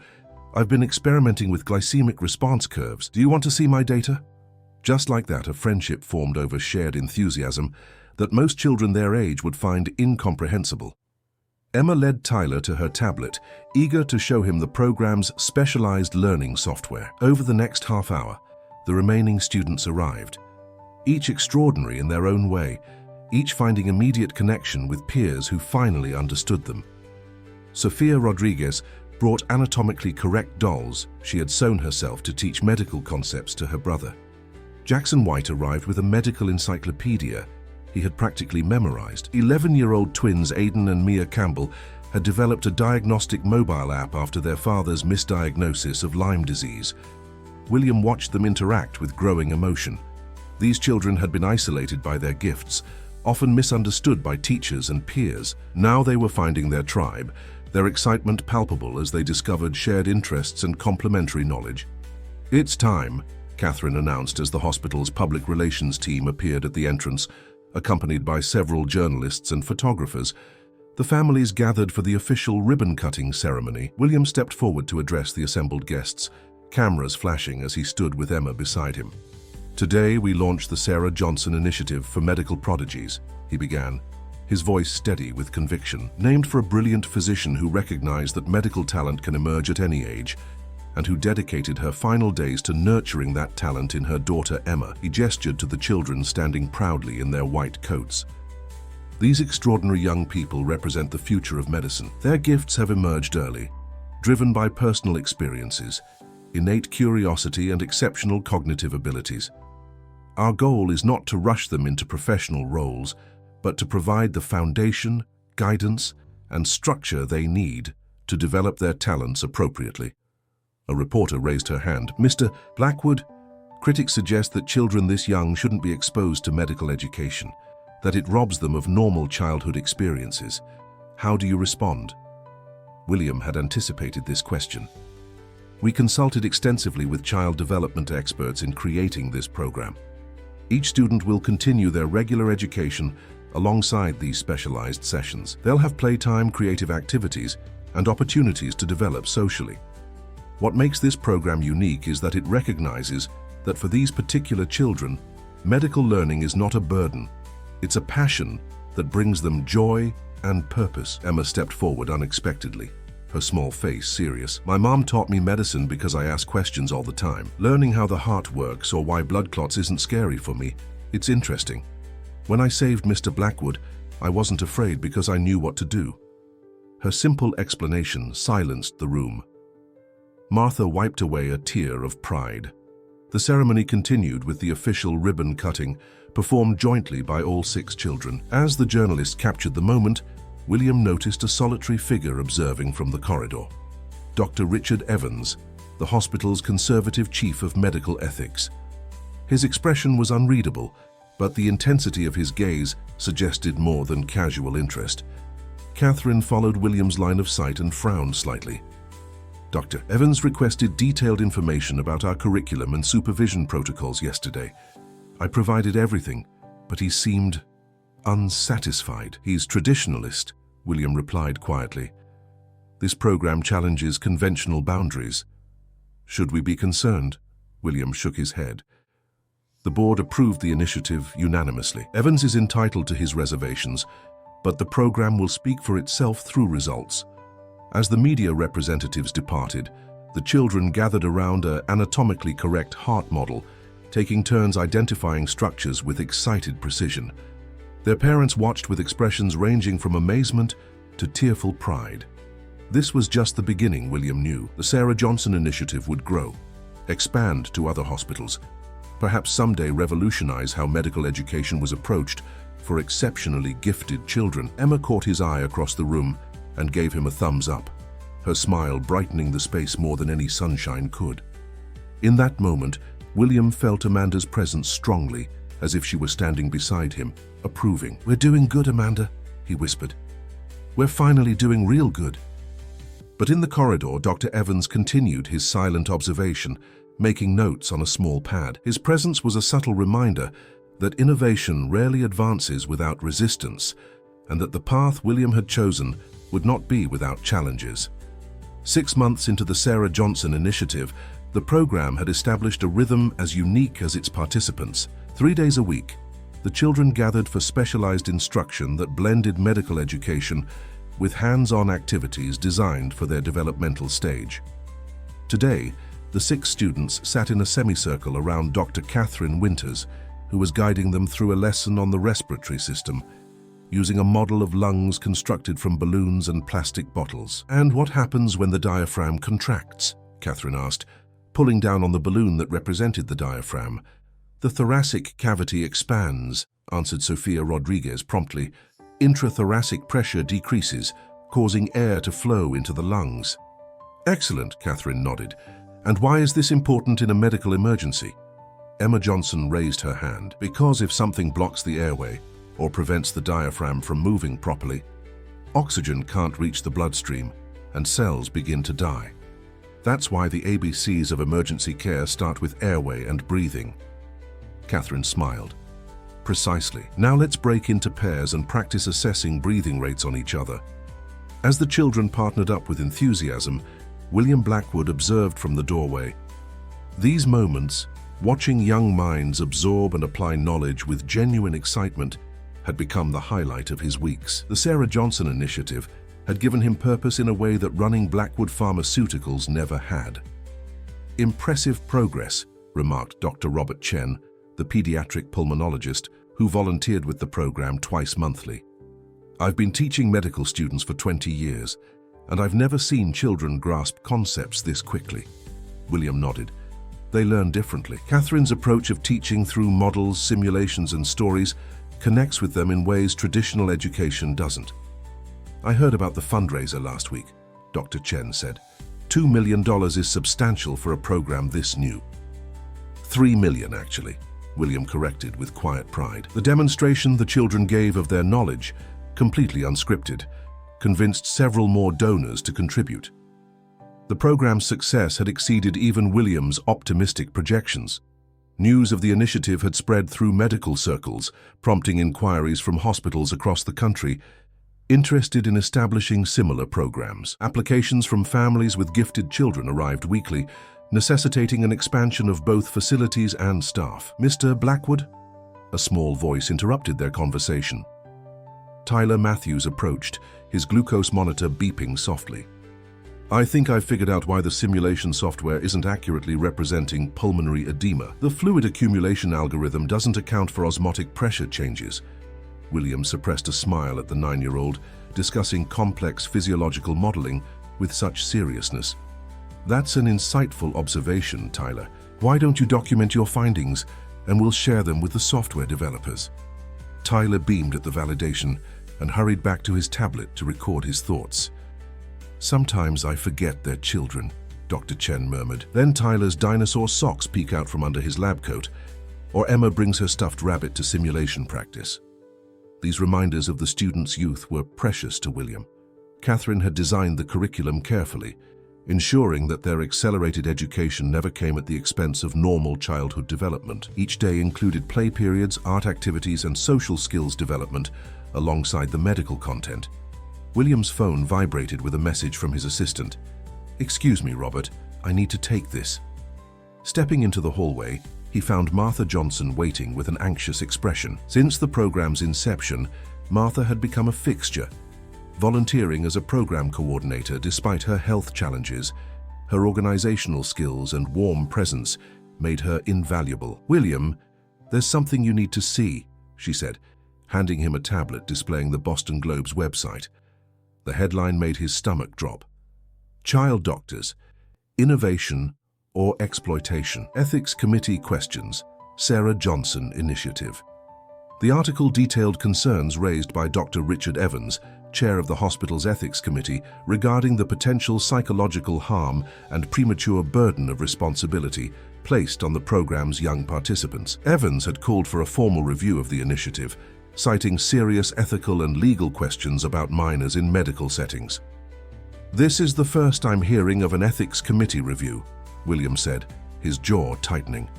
I've been experimenting with glycemic response curves. Do you want to see my data? Just like that, a friendship formed over shared enthusiasm that most children their age would find incomprehensible. Emma led Tyler to her tablet, eager to show him the program's specialized learning software. Over the next half hour, the remaining students arrived, each extraordinary in their own way, each finding immediate connection with peers who finally understood them. Sophia Rodriguez brought anatomically correct dolls she had sewn herself to teach medical concepts to her brother. Jackson White arrived with a medical encyclopedia he had practically memorized. 11-year-old twins Aidan and Mia Campbell had developed a diagnostic mobile app after their father's misdiagnosis of Lyme disease. William watched them interact with growing emotion. These children had been isolated by their gifts, often misunderstood by teachers and peers. Now they were finding their tribe, their excitement palpable as they discovered shared interests and complementary knowledge. It's time, Catherine announced as the hospital's public relations team appeared at the entrance, accompanied by several journalists and photographers. The families gathered for the official ribbon-cutting ceremony. William stepped forward to address the assembled guests, cameras flashing as he stood with Emma beside him. Today we launch the Sarah Johnson Initiative for Medical Prodigies, he began, his voice steady with conviction. Named for a brilliant physician who recognized that medical talent can emerge at any age, and who dedicated her final days to nurturing that talent in her daughter Emma, he gestured to the children standing proudly in their white coats. These extraordinary young people represent the future of medicine. Their gifts have emerged early, driven by personal experiences, innate curiosity and exceptional cognitive abilities. Our goal is not to rush them into professional roles, but to provide the foundation, guidance, and structure they need to develop their talents appropriately. A reporter raised her hand. Mr. Blackwood, critics suggest that children this young shouldn't be exposed to medical education, that it robs them of normal childhood experiences. How do you respond? William had anticipated this question. We consulted extensively with child development experts in creating this program. Each student will continue their regular education alongside these specialized sessions. They'll have playtime, creative activities, and opportunities to develop socially. What makes this program unique is that it recognizes that for these particular children, medical learning is not a burden. It's a passion that brings them joy and purpose. Emma stepped forward unexpectedly, her small face serious. My mom taught me medicine because I ask questions all the time. Learning how the heart works or why blood clots isn't scary for me. It's interesting. When I saved Mr. Blackwood, I wasn't afraid because I knew what to do. Her simple explanation silenced the room. Martha wiped away a tear of pride. The ceremony continued with the official ribbon cutting, performed jointly by all 6 children. As the journalist captured the moment, William noticed a solitary figure observing from the corridor. Dr. Richard Evans, the hospital's conservative chief of medical ethics. His expression was unreadable, but the intensity of his gaze suggested more than casual interest. Catherine followed William's line of sight and frowned slightly. Dr. Evans requested detailed information about our curriculum and supervision protocols yesterday. I provided everything, but he seemed unsatisfied. He's traditionalist, William replied quietly. This program challenges conventional boundaries. Should we be concerned? William shook his head. The board approved the initiative unanimously. Evans is entitled to his reservations, but the program will speak for itself through results. As the media representatives departed, the children gathered around an anatomically correct heart model, taking turns identifying structures with excited precision. Their parents watched with expressions ranging from amazement to tearful pride. This was just the beginning, William knew. The Sarah Johnson initiative would grow, expand to other hospitals, perhaps someday revolutionize how medical education was approached for exceptionally gifted children. Emma caught his eye across the room and gave him a thumbs up, her smile brightening the space more than any sunshine could. In that moment, William felt Amanda's presence strongly, as if she were standing beside him, approving. "We're doing good, Amanda," he whispered. "We're finally doing real good." But in the corridor, Dr. Evans continued his silent observation, making notes on a small pad. His presence was a subtle reminder that innovation rarely advances without resistance, and that the path William had chosen would not be without challenges. 6 months into the Sarah Johnson initiative, the program had established a rhythm as unique as its participants. 3 days a week, the children gathered for specialized instruction that blended medical education with hands-on activities designed for their developmental stage. Today, the 6 students sat in a semicircle around Dr. Catherine Winters, who was guiding them through a lesson on the respiratory system, using a model of lungs constructed from balloons and plastic bottles. "And what happens when the diaphragm contracts?" Catherine asked, pulling down on the balloon that represented the diaphragm. "The thoracic cavity expands," answered Sofia Rodriguez promptly. "Intrathoracic pressure decreases, causing air to flow into the lungs." "Excellent," Catherine nodded. "And why is this important in a medical emergency?" Emma Johnson raised her hand. "Because if something blocks the airway or prevents the diaphragm from moving properly, oxygen can't reach the bloodstream and cells begin to die. That's why the ABCs of emergency care start with airway and breathing." Catherine smiled. "Precisely. Now let's break into pairs and practice assessing breathing rates on each other." As the children partnered up with enthusiasm, William Blackwood observed from the doorway. These moments, watching young minds absorb and apply knowledge with genuine excitement, had become the highlight of his weeks. The Sarah Johnson initiative had given him purpose in a way that running Blackwood Pharmaceuticals never had. "Impressive progress," remarked Dr. Robert Chen, the pediatric pulmonologist who volunteered with the program twice monthly. "I've been teaching medical students for 20 years, and I've never seen children grasp concepts this quickly." William nodded. "They learn differently." Catherine's approach of teaching through models, simulations, and stories connects with them in ways traditional education doesn't. "I heard about the fundraiser last week," Dr. Chen said. $2 million is substantial for a program this new." $3 million, actually," William corrected with quiet pride. The demonstration the children gave of their knowledge, completely unscripted, convinced several more donors to contribute. The program's success had exceeded even William's optimistic projections. News of the initiative had spread through medical circles, prompting inquiries from hospitals across the country interested in establishing similar programs. Applications from families with gifted children arrived weekly, necessitating an expansion of both facilities and staff. "Mr. Blackwood?" A small voice interrupted their conversation. Tyler Matthews approached, his glucose monitor beeping softly. "I think I've figured out why the simulation software isn't accurately representing pulmonary edema. The fluid accumulation algorithm doesn't account for osmotic pressure changes." William suppressed a smile at the 9-year-old, discussing complex physiological modeling with such seriousness. "That's an insightful observation, Tyler. Why don't you document your findings, and we'll share them with the software developers?" Tyler beamed at the validation and hurried back to his tablet to record his thoughts. "Sometimes I forget they're children," Dr. Chen murmured. Then Tyler's dinosaur socks peek out from under his lab coat, or Emma brings her stuffed rabbit to simulation practice. These reminders of the students' youth were precious to William. Catherine had designed the curriculum carefully, ensuring that their accelerated education never came at the expense of normal childhood development. Each day included play periods, art activities, and social skills development alongside the medical content. William's phone vibrated with a message from his assistant. "Excuse me, Robert, I need to take this." Stepping into the hallway, he found Martha Johnson waiting with an anxious expression. Since the program's inception, Martha had become a fixture, volunteering as a program coordinator despite her health challenges. Her organizational skills and warm presence made her invaluable. "William, there's something you need to see," she said, handing him a tablet displaying the Boston Globe's website. The headline made his stomach drop. "Child Doctors, Innovation or Exploitation? Ethics Committee Questions, Sarah Johnson Initiative." The article detailed concerns raised by Dr. Richard Evans, chair of the hospital's ethics committee, regarding the potential psychological harm and premature burden of responsibility placed on the program's young participants. Evans had called for a formal review of the initiative, citing serious ethical and legal questions about minors in medical settings. "This is the first I'm hearing of an ethics committee review," William said, his jaw tightening.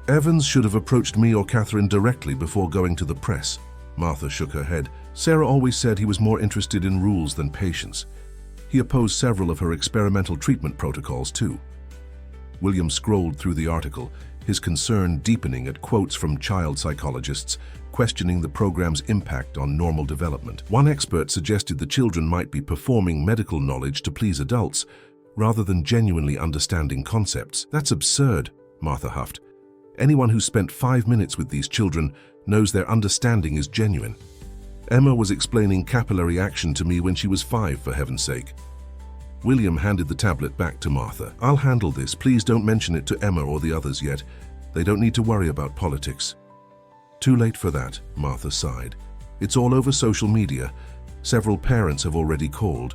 "Evans should have approached me or Catherine directly before going to the press." Martha shook her head. "Sarah always said he was more interested in rules than patients. He opposed several of her experimental treatment protocols too." William scrolled through the article, his concern deepening at quotes from child psychologists questioning the program's impact on normal development. One expert suggested the children might be performing medical knowledge to please adults, rather than genuinely understanding concepts. "That's absurd," Martha huffed. "Anyone who spent 5 minutes with these children knows their understanding is genuine. Emma was explaining capillary action to me when she was 5, for heaven's sake." William handed the tablet back to Martha. "I'll handle this. Please don't mention it to Emma or the others yet. They don't need to worry about politics." "Too late for that," Martha sighed. "It's all over social media. Several parents have already called."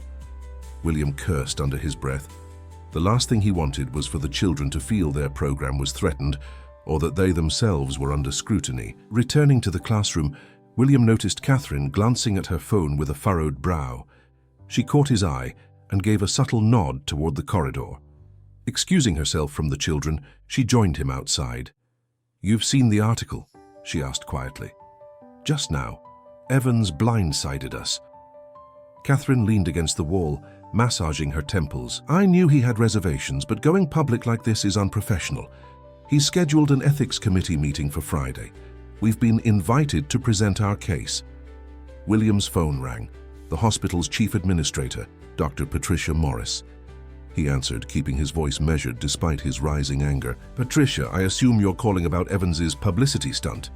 William cursed under his breath. The last thing he wanted was for the children to feel their program was threatened or that they themselves were under scrutiny. Returning to the classroom, William noticed Catherine glancing at her phone with a furrowed brow. She caught his eye and gave a subtle nod toward the corridor. Excusing herself from the children, she joined him outside. "You've seen the article?" she asked quietly. "Just now. Evans blindsided us." Catherine leaned against the wall, massaging her temples. "I knew he had reservations, but going public like this is unprofessional. He's scheduled an ethics committee meeting for Friday. We've been invited to present our case." William's phone rang. The hospital's chief administrator, Dr. Patricia Morris. He answered, keeping his voice measured despite his rising anger. "Patricia, I assume you're calling about Evans's publicity stunt."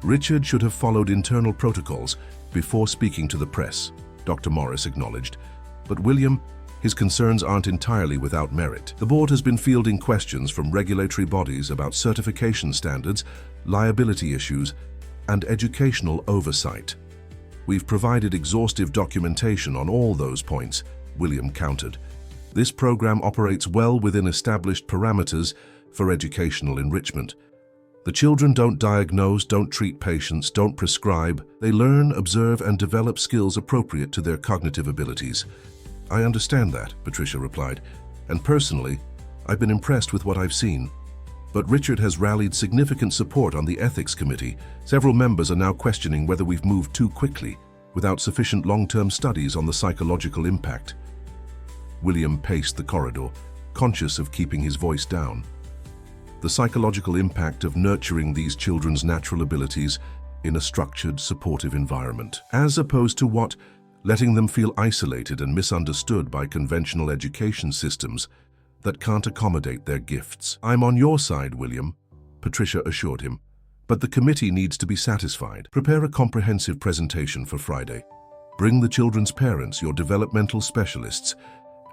"Richard should have followed internal protocols before speaking to the press," Dr. Morris acknowledged. "But William, his concerns aren't entirely without merit. The board has been fielding questions from regulatory bodies about certification standards, liability issues, and educational oversight. We've provided exhaustive documentation on all those points," William countered. "This program operates well within established parameters for educational enrichment. The children don't diagnose, don't treat patients, don't prescribe. They learn, observe, and develop skills appropriate to their cognitive abilities." "I understand that," Patricia replied, "and personally, I've been impressed with what I've seen. But Richard has rallied significant support on the ethics committee. Several members are now questioning whether we've moved too quickly, without sufficient long-term studies on the psychological impact." William paced the corridor, conscious of keeping his voice down. The psychological impact of nurturing these children's natural abilities in a structured, supportive environment, as opposed to what? Letting them feel isolated and misunderstood by conventional education systems that can't accommodate their gifts. "I'm on your side, William," Patricia assured him. "But the committee needs to be satisfied. Prepare a comprehensive presentation for Friday. Bring the children's parents, your developmental specialists,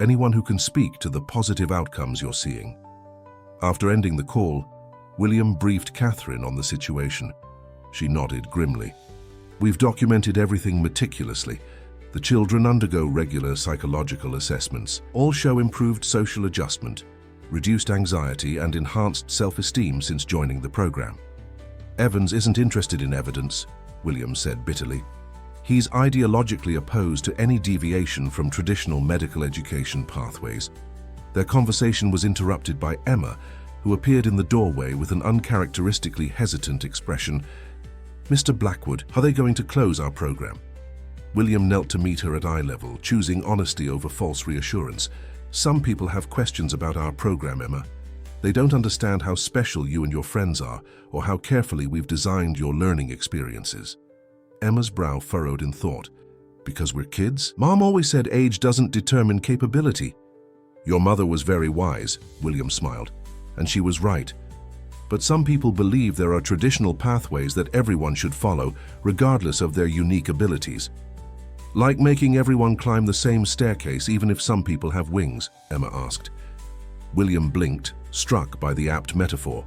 anyone who can speak to the positive outcomes you're seeing." After ending the call, William briefed Catherine on the situation. She nodded grimly. "We've documented everything meticulously. The children undergo regular psychological assessments. All show improved social adjustment, reduced anxiety, and enhanced self-esteem since joining the program." "Evans isn't interested in evidence," William said bitterly. "He's ideologically opposed to any deviation from traditional medical education pathways." Their conversation was interrupted by Emma, who appeared in the doorway with an uncharacteristically hesitant expression. "Mr. Blackwood, are they going to close our program?" William knelt to meet her at eye level, choosing honesty over false reassurance. "Some people have questions about our program, Emma. They don't understand how special you and your friends are, or how carefully we've designed your learning experiences." Emma's brow furrowed in thought. "Because we're kids? Mom always said age doesn't determine capability." "Your mother was very wise," William smiled, "and she was right. But some people believe there are traditional pathways that everyone should follow, regardless of their unique abilities. Like making everyone climb the same staircase even if some people have wings," Emma asked. William blinked, struck by the apt metaphor.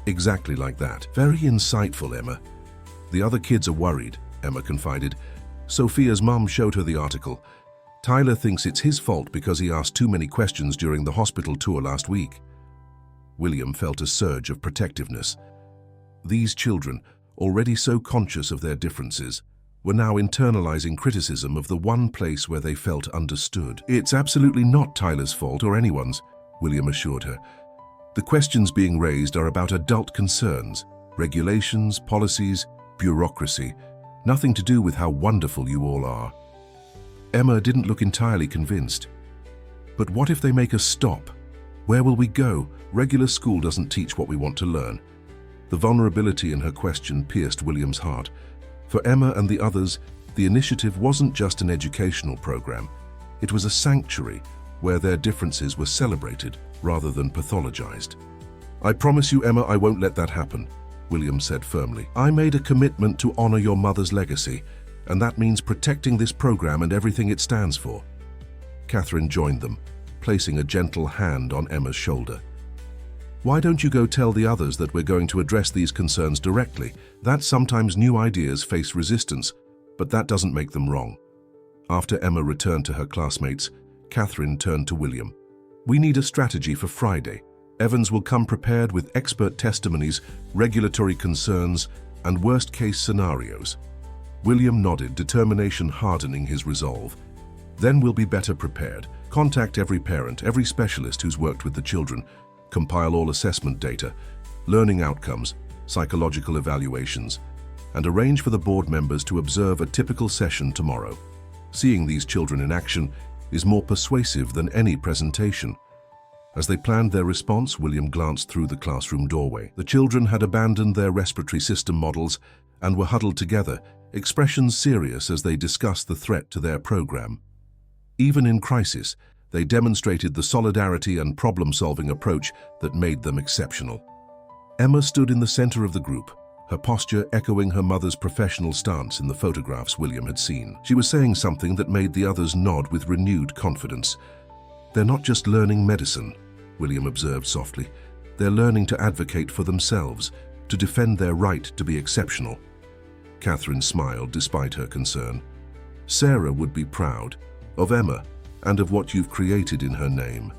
"Exactly like that. Very insightful, Emma." "The other kids are worried," Emma confided. "Sophia's mum showed her the article. Tyler thinks it's his fault because he asked too many questions during the hospital tour last week." William felt a surge of protectiveness. These children, already so conscious of their differences, were now internalizing criticism of the one place where they felt understood. "It's absolutely not Tyler's fault or anyone's," William assured her. "The questions being raised are about adult concerns, regulations, policies, bureaucracy, nothing to do with how wonderful you all are." Emma didn't look entirely convinced. "But what if they make us stop? Where will we go? Regular school doesn't teach what we want to learn." The vulnerability in her question pierced William's heart. For Emma and the others, the initiative wasn't just an educational program. It was a sanctuary where their differences were celebrated rather than pathologized. "I promise you, Emma, I won't let that happen," William said firmly. "I made a commitment to honor your mother's legacy, and that means protecting this program and everything it stands for." Catherine joined them, placing a gentle hand on Emma's shoulder. "Why don't you go tell the others that we're going to address these concerns directly? That sometimes new ideas face resistance, but that doesn't make them wrong." After Emma returned to her classmates, Catherine turned to William. "We need a strategy for Friday. Evans will come prepared with expert testimonies, regulatory concerns, and worst-case scenarios." William nodded, determination hardening his resolve. "Then we'll be better prepared. Contact every parent, every specialist who's worked with the children, compile all assessment data, learning outcomes, psychological evaluations, and arrange for the board members to observe a typical session tomorrow. Seeing these children in action is more persuasive than any presentation." As they planned their response, William glanced through the classroom doorway. The children had abandoned their respiratory system models and were huddled together, expressions serious as they discussed the threat to their program. Even in crisis, they demonstrated the solidarity and problem-solving approach that made them exceptional. Emma stood in the center of the group, her posture echoing her mother's professional stance in the photographs William had seen. She was saying something that made the others nod with renewed confidence. "They're not just learning medicine," William observed softly. "They're learning to advocate for themselves, to defend their right to be exceptional." Catherine smiled despite her concern. "Sarah would be proud of Emma and of what you've created in her name."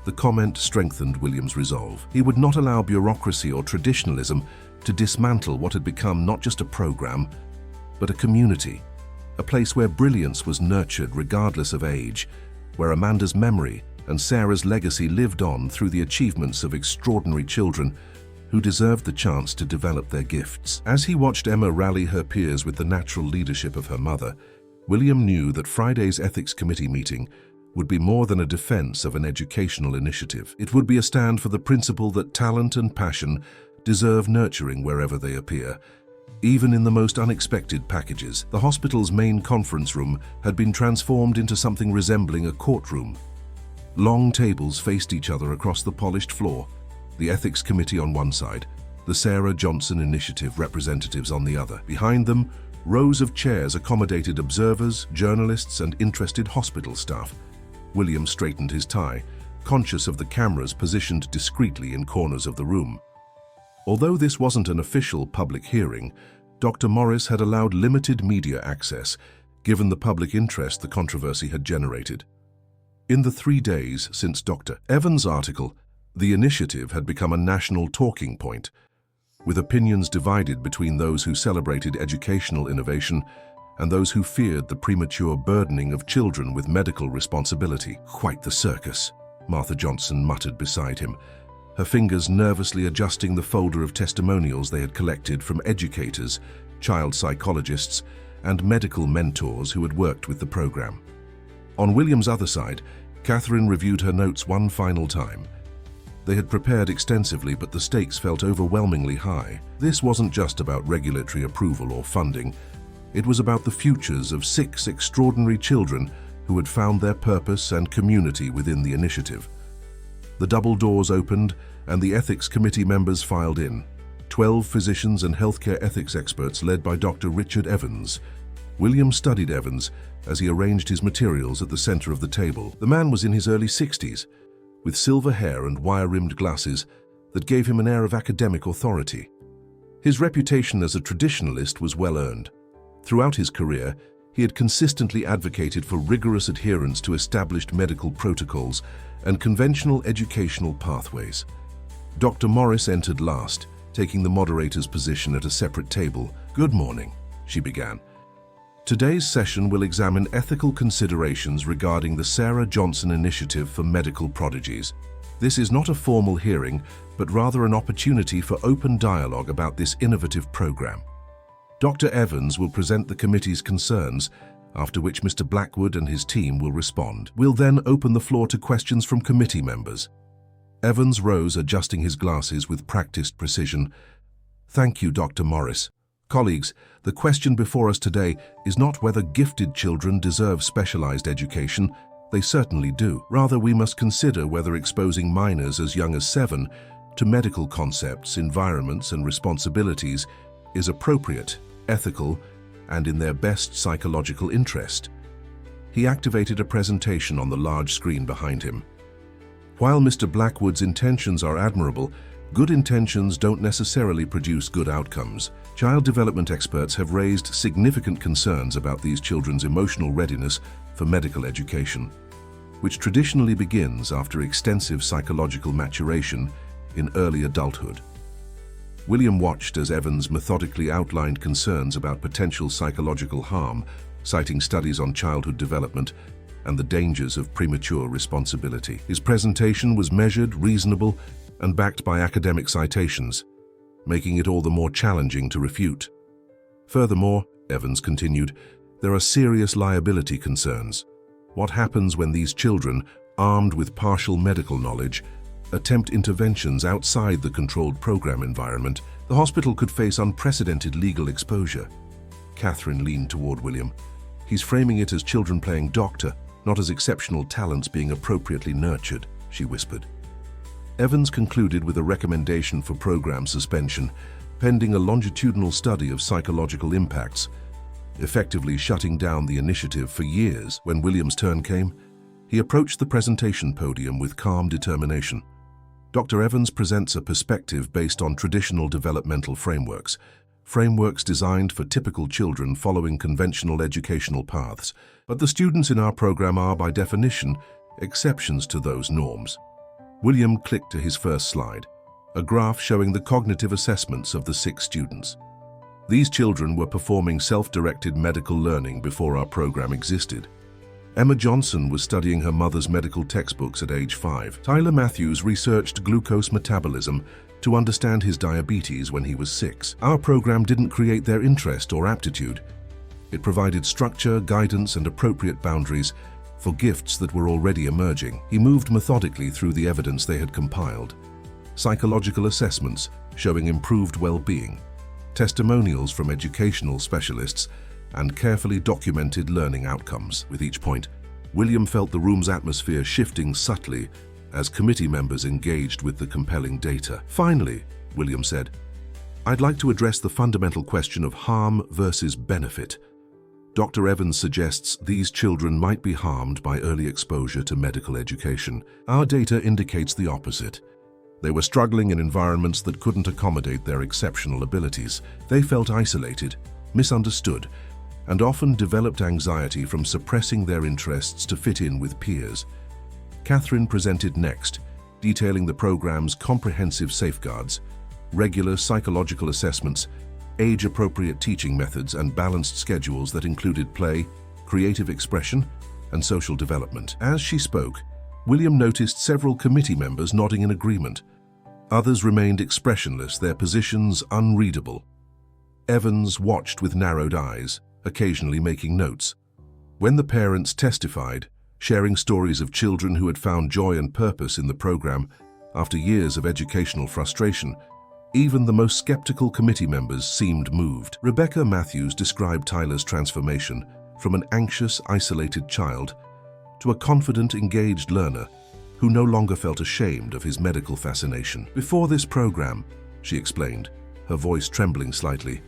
The comment strengthened William's resolve. He would not allow bureaucracy or traditionalism to dismantle what had become not just a program, but a community, a place where brilliance was nurtured regardless of age, where Amanda's memory and Sarah's legacy lived on through the achievements of extraordinary children who deserved the chance to develop their gifts. As he watched Emma rally her peers with the natural leadership of her mother, William knew that Friday's Ethics Committee meeting would be more than a defense of an educational initiative. It would be a stand for the principle that talent and passion deserve nurturing wherever they appear, even in the most unexpected packages. The hospital's main conference room had been transformed into something resembling a courtroom. Long tables faced each other across the polished floor, the Ethics Committee on one side, the Sarah Johnson Initiative representatives on the other. Behind them, rows of chairs accommodated observers, journalists, and interested hospital staff. William straightened his tie, conscious of the cameras positioned discreetly in corners of the room. Although this wasn't an official public hearing, Dr. Morris had allowed limited media access, given the public interest the controversy had generated. In the 3 days since Dr. Evans' article, the initiative had become a national talking point, with opinions divided between those who celebrated educational innovation and those who feared the premature burdening of children with medical responsibility. "Quite the circus," Martha Johnson muttered beside him, her fingers nervously adjusting the folder of testimonials they had collected from educators, child psychologists, and medical mentors who had worked with the program. On William's other side, Catherine reviewed her notes one final time. They had prepared extensively, but the stakes felt overwhelmingly high. This wasn't just about regulatory approval or funding. It was about the futures of 6 extraordinary children who had found their purpose and community within the initiative. The double doors opened and the ethics committee members filed in. 12 physicians and healthcare ethics experts led by Dr. Richard Evans. William studied Evans as he arranged his materials at the center of the table. The man was in his early 60s, with silver hair and wire-rimmed glasses that gave him an air of academic authority. His reputation as a traditionalist was well earned. Throughout his career, he had consistently advocated for rigorous adherence to established medical protocols and conventional educational pathways. Dr. Morris entered last, taking the moderator's position at a separate table. "Good morning," she began. "Today's session will examine ethical considerations regarding the Sarah Johnson Initiative for Medical Prodigies. This is not a formal hearing, but rather an opportunity for open dialogue about this innovative program. Dr. Evans will present the committee's concerns, after which Mr. Blackwood and his team will respond. We'll then open the floor to questions from committee members." Evans rose, adjusting his glasses with practiced precision. "Thank you, Dr. Morris. Colleagues, the question before us today is not whether gifted children deserve specialized education. They certainly do. Rather, we must consider whether exposing minors as young as 7 to medical concepts, environments, and responsibilities is appropriate, ethical, and in their best psychological interest." He activated a presentation on the large screen behind him. While Mr. Blackwood's intentions are admirable, good intentions don't necessarily produce good outcomes. Child development experts have raised significant concerns about these children's emotional readiness for medical education, which traditionally begins after extensive psychological maturation in early adulthood. William watched as Evans methodically outlined concerns about potential psychological harm, citing studies on childhood development and the dangers of premature responsibility. His presentation was measured, reasonable, and backed by academic citations, making it all the more challenging to refute. Furthermore, Evans continued, there are serious liability concerns. What happens when these children, armed with partial medical knowledge, attempt interventions outside the controlled program environment? The hospital could face unprecedented legal exposure. Catherine leaned toward William. He's framing it as children playing doctor, not as exceptional talents being appropriately nurtured, she whispered. Evans concluded with a recommendation for program suspension, pending a longitudinal study of psychological impacts, effectively shutting down the initiative for years. When William's turn came, he approached the presentation podium with calm determination. Dr. Evans presents a perspective based on traditional developmental frameworks designed for typical children following conventional educational paths. But the students in our program are, by definition, exceptions to those norms. William clicked to his first slide, a graph showing the cognitive assessments of the 6 students. These children were performing self-directed medical learning before our program existed. Emma Johnson was studying her mother's medical textbooks at age 5. Tyler Matthews researched glucose metabolism to understand his diabetes when he was 6. Our program didn't create their interest or aptitude. It provided structure, guidance, and appropriate boundaries for gifts that were already emerging. He moved methodically through the evidence they had compiled. Psychological assessments showing improved well-being, testimonials from educational specialists, and carefully documented learning outcomes. With each point, William felt the room's atmosphere shifting subtly as committee members engaged with the compelling data. Finally, William said, I'd like to address the fundamental question of harm versus benefit. Dr. Evans suggests these children might be harmed by early exposure to medical education. Our data indicates the opposite. They were struggling in environments that couldn't accommodate their exceptional abilities. They felt isolated, misunderstood, and often developed anxiety from suppressing their interests to fit in with peers. Catherine presented next, detailing the program's comprehensive safeguards, regular psychological assessments, age-appropriate teaching methods, and balanced schedules that included play, creative expression, and social development. As she spoke, William noticed several committee members nodding in agreement. Others remained expressionless, their positions unreadable. Evans watched with narrowed eyes, occasionally making notes. When the parents testified, sharing stories of children who had found joy and purpose in the program, After years of educational frustration, even the most skeptical committee members seemed moved. Rebecca Matthews described Tyler's transformation from an anxious, isolated child to a confident, engaged learner who no longer felt ashamed of his medical fascination. Before this program, she explained, her voice trembling slightly,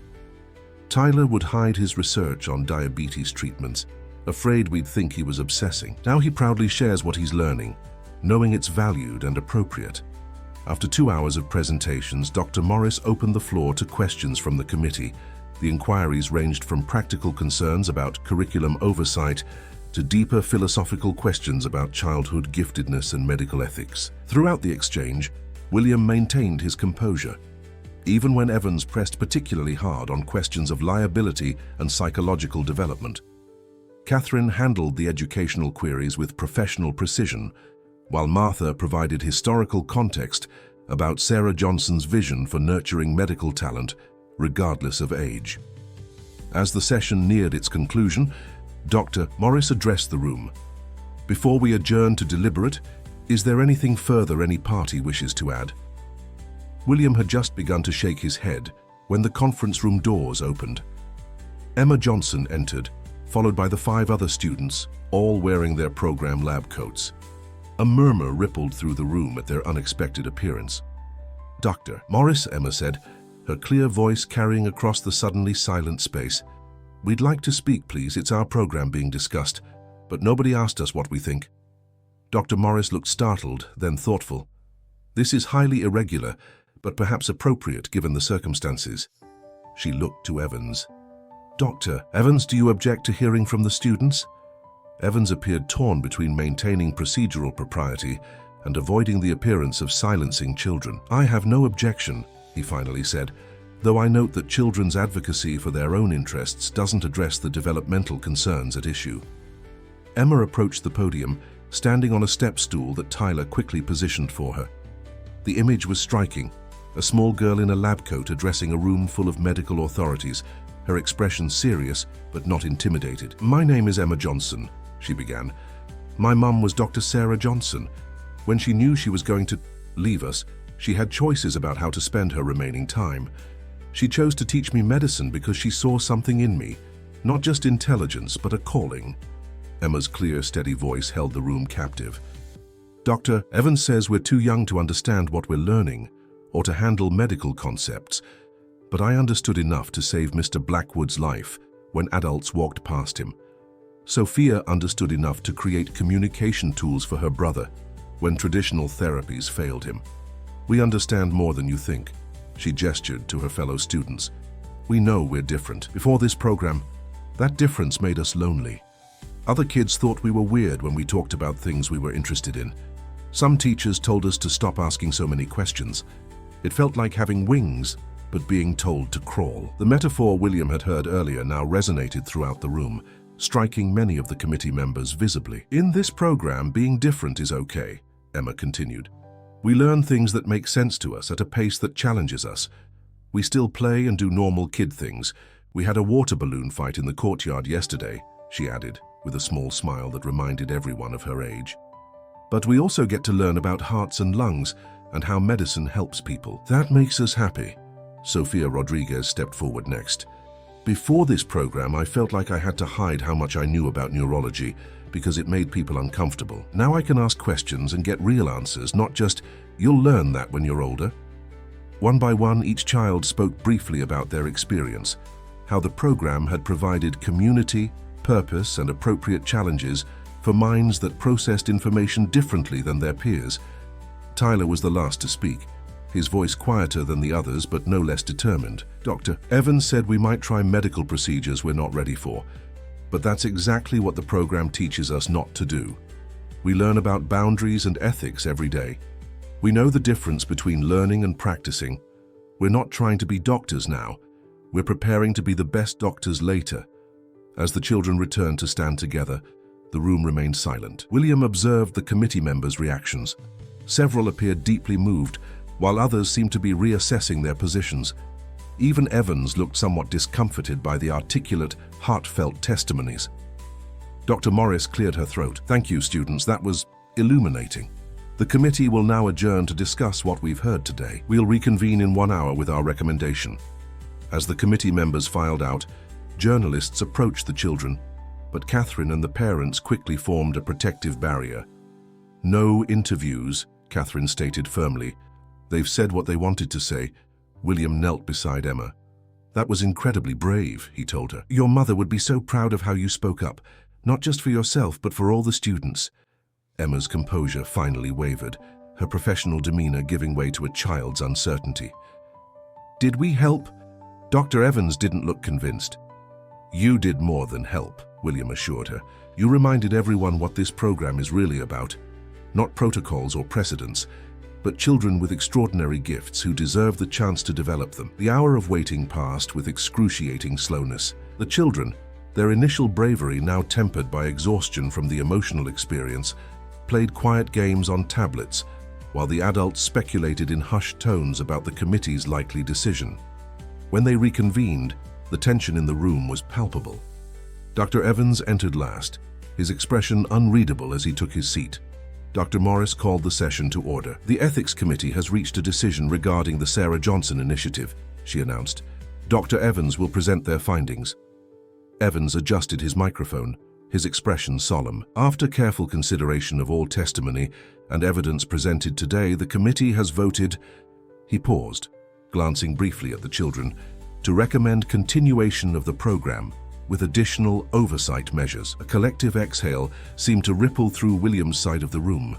Tyler would hide his research on diabetes treatments, afraid we'd think he was obsessing. Now he proudly shares what he's learning, knowing it's valued and appropriate. After 2 hours of presentations, Dr. Morris opened the floor to questions from the committee. The inquiries ranged from practical concerns about curriculum oversight to deeper philosophical questions about childhood giftedness and medical ethics. Throughout the exchange, William maintained his composure, even when Evans pressed particularly hard on questions of liability and psychological development. Catherine handled the educational queries with professional precision, while Martha provided historical context about Sarah Johnson's vision for nurturing medical talent, regardless of age. As the session neared its conclusion, Dr. Morris addressed the room. Before we adjourn to deliberate, is there anything further any party wishes to add? William had just begun to shake his head when the conference room doors opened. Emma Johnson entered, followed by the 5 other students, all wearing their program lab coats. A murmur rippled through the room at their unexpected appearance. "Dr. Morris," Emma said, her clear voice carrying across the suddenly silent space. "We'd like to speak, please. It's our program being discussed, but nobody asked us what we think." Dr. Morris looked startled, then thoughtful. "This is highly irregular, but perhaps appropriate given the circumstances." She looked to Evans. "Dr. Evans, do you object to hearing from the students?" Evans appeared torn between maintaining procedural propriety and avoiding the appearance of silencing children. "I have no objection," he finally said, "though I note that children's advocacy for their own interests doesn't address the developmental concerns at issue." Emma approached the podium, standing on a step stool that Tyler quickly positioned for her. The image was striking, a small girl in a lab coat addressing a room full of medical authorities, her expression serious but not intimidated. "My name is Emma Johnson," she began. "My mum was Dr. Sarah Johnson. When she knew she was going to leave us, she had choices about how to spend her remaining time. She chose to teach me medicine because she saw something in me, not just intelligence, but a calling." Emma's clear, steady voice held the room captive. "Dr. Evans says we're too young to understand what we're learning or to handle medical concepts, but I understood enough to save Mr. Blackwood's life when adults walked past him. Sophia understood enough to create communication tools for her brother when traditional therapies failed him. We understand more than you think." She gestured to her fellow students. "We know we're different. Before this program, that difference made us lonely. Other kids thought we were weird when we talked about things we were interested in. Some teachers told us to stop asking so many questions. It felt like having wings, but being told to crawl." The metaphor William had heard earlier now resonated throughout the room, striking many of the committee members visibly. "In this program, being different is okay," Emma continued. "We learn things that make sense to us at a pace that challenges us. We still play and do normal kid things. We had a water balloon fight in the courtyard yesterday," she added, with a small smile that reminded everyone of her age. "But we also get to learn about hearts and lungs and how medicine helps people. That makes us happy." Sophia Rodriguez stepped forward next. "Before this program, I felt like I had to hide how much I knew about neurology because it made people uncomfortable. Now I can ask questions and get real answers, not just, 'You'll learn that when you're older.'" One by one, each child spoke briefly about their experience, how the program had provided community, purpose, and appropriate challenges for minds that processed information differently than their peers. Tyler was the last to speak, his voice quieter than the others but no less determined. "Dr. Evans said we might try medical procedures we're not ready for, but that's exactly what the program teaches us not to do. We learn about boundaries and ethics every day. We know the difference between learning and practicing. We're not trying to be doctors now. We're preparing to be the best doctors later." As the children returned to stand together, the room remained silent. William observed the committee members' reactions. Several appeared deeply moved, while others seemed to be reassessing their positions. Even Evans looked somewhat discomforted by the articulate, heartfelt testimonies. Dr. Morris cleared her throat. "Thank you, students. That was illuminating. The committee will now adjourn to discuss what we've heard today. We'll reconvene in 1 hour with our recommendation. As the committee members filed out, journalists approached the children, but Catherine and the parents quickly formed a protective barrier. No interviews, Catherine stated firmly. They've said what they wanted to say. William knelt beside Emma. That was incredibly brave, he told her. Your mother would be so proud of how you spoke up, not just for yourself, but for all the students. Emma's composure finally wavered, her professional demeanor giving way to a child's uncertainty. Did we help? Dr. Evans didn't look convinced. You did more than help, William assured her. You reminded everyone what this program is really about. Not protocols or precedents, but children with extraordinary gifts who deserve the chance to develop them. The hour of waiting passed with excruciating slowness. The children, their initial bravery now tempered by exhaustion from the emotional experience, played quiet games on tablets, while the adults speculated in hushed tones about the committee's likely decision. When they reconvened, the tension in the room was palpable. Dr. Evans entered last, his expression unreadable as he took his seat. Dr. Morris called the session to order. The Ethics Committee has reached a decision regarding the Sarah Johnson initiative, she announced. Dr. Evans will present their findings. Evans adjusted his microphone, his expression solemn. After careful consideration of all testimony and evidence presented today, the committee has voted. He paused, glancing briefly at the children, to recommend continuation of the program with additional oversight measures. A collective exhale seemed to ripple through William's side of the room.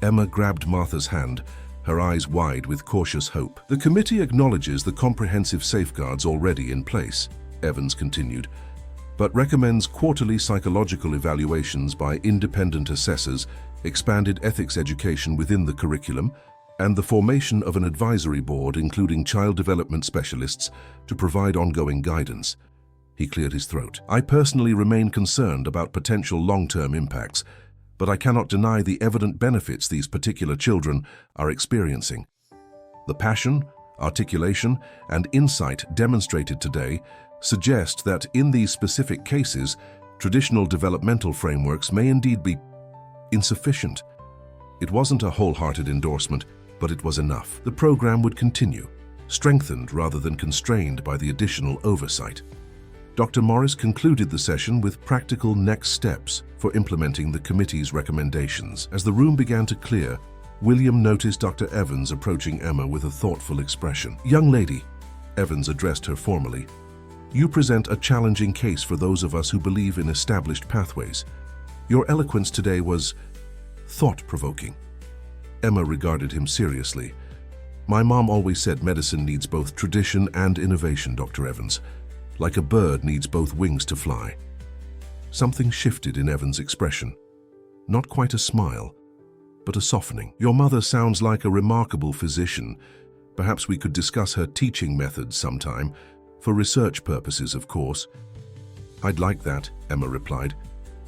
Emma grabbed Martha's hand, her eyes wide with cautious hope. The committee acknowledges the comprehensive safeguards already in place, Evans continued, but recommends quarterly psychological evaluations by independent assessors, expanded ethics education within the curriculum, and the formation of an advisory board including child development specialists to provide ongoing guidance. He cleared his throat. I personally remain concerned about potential long-term impacts, but I cannot deny the evident benefits these particular children are experiencing. The passion, articulation, and insight demonstrated today suggest that in these specific cases, traditional developmental frameworks may indeed be insufficient. It wasn't a wholehearted endorsement, but it was enough. The program would continue, strengthened rather than constrained by the additional oversight. Dr. Morris concluded the session with practical next steps for implementing the committee's recommendations. As the room began to clear, William noticed Dr. Evans approaching Emma with a thoughtful expression. Young lady, Evans addressed her formally, you present a challenging case for those of us who believe in established pathways. Your eloquence today was thought-provoking. Emma regarded him seriously. My mom always said medicine needs both tradition and innovation, Dr. Evans. Like a bird needs both wings to fly. Something shifted in Evans' expression. Not quite a smile, but a softening. Your mother sounds like a remarkable physician. Perhaps we could discuss her teaching methods sometime, for research purposes, of course. I'd like that, Emma replied.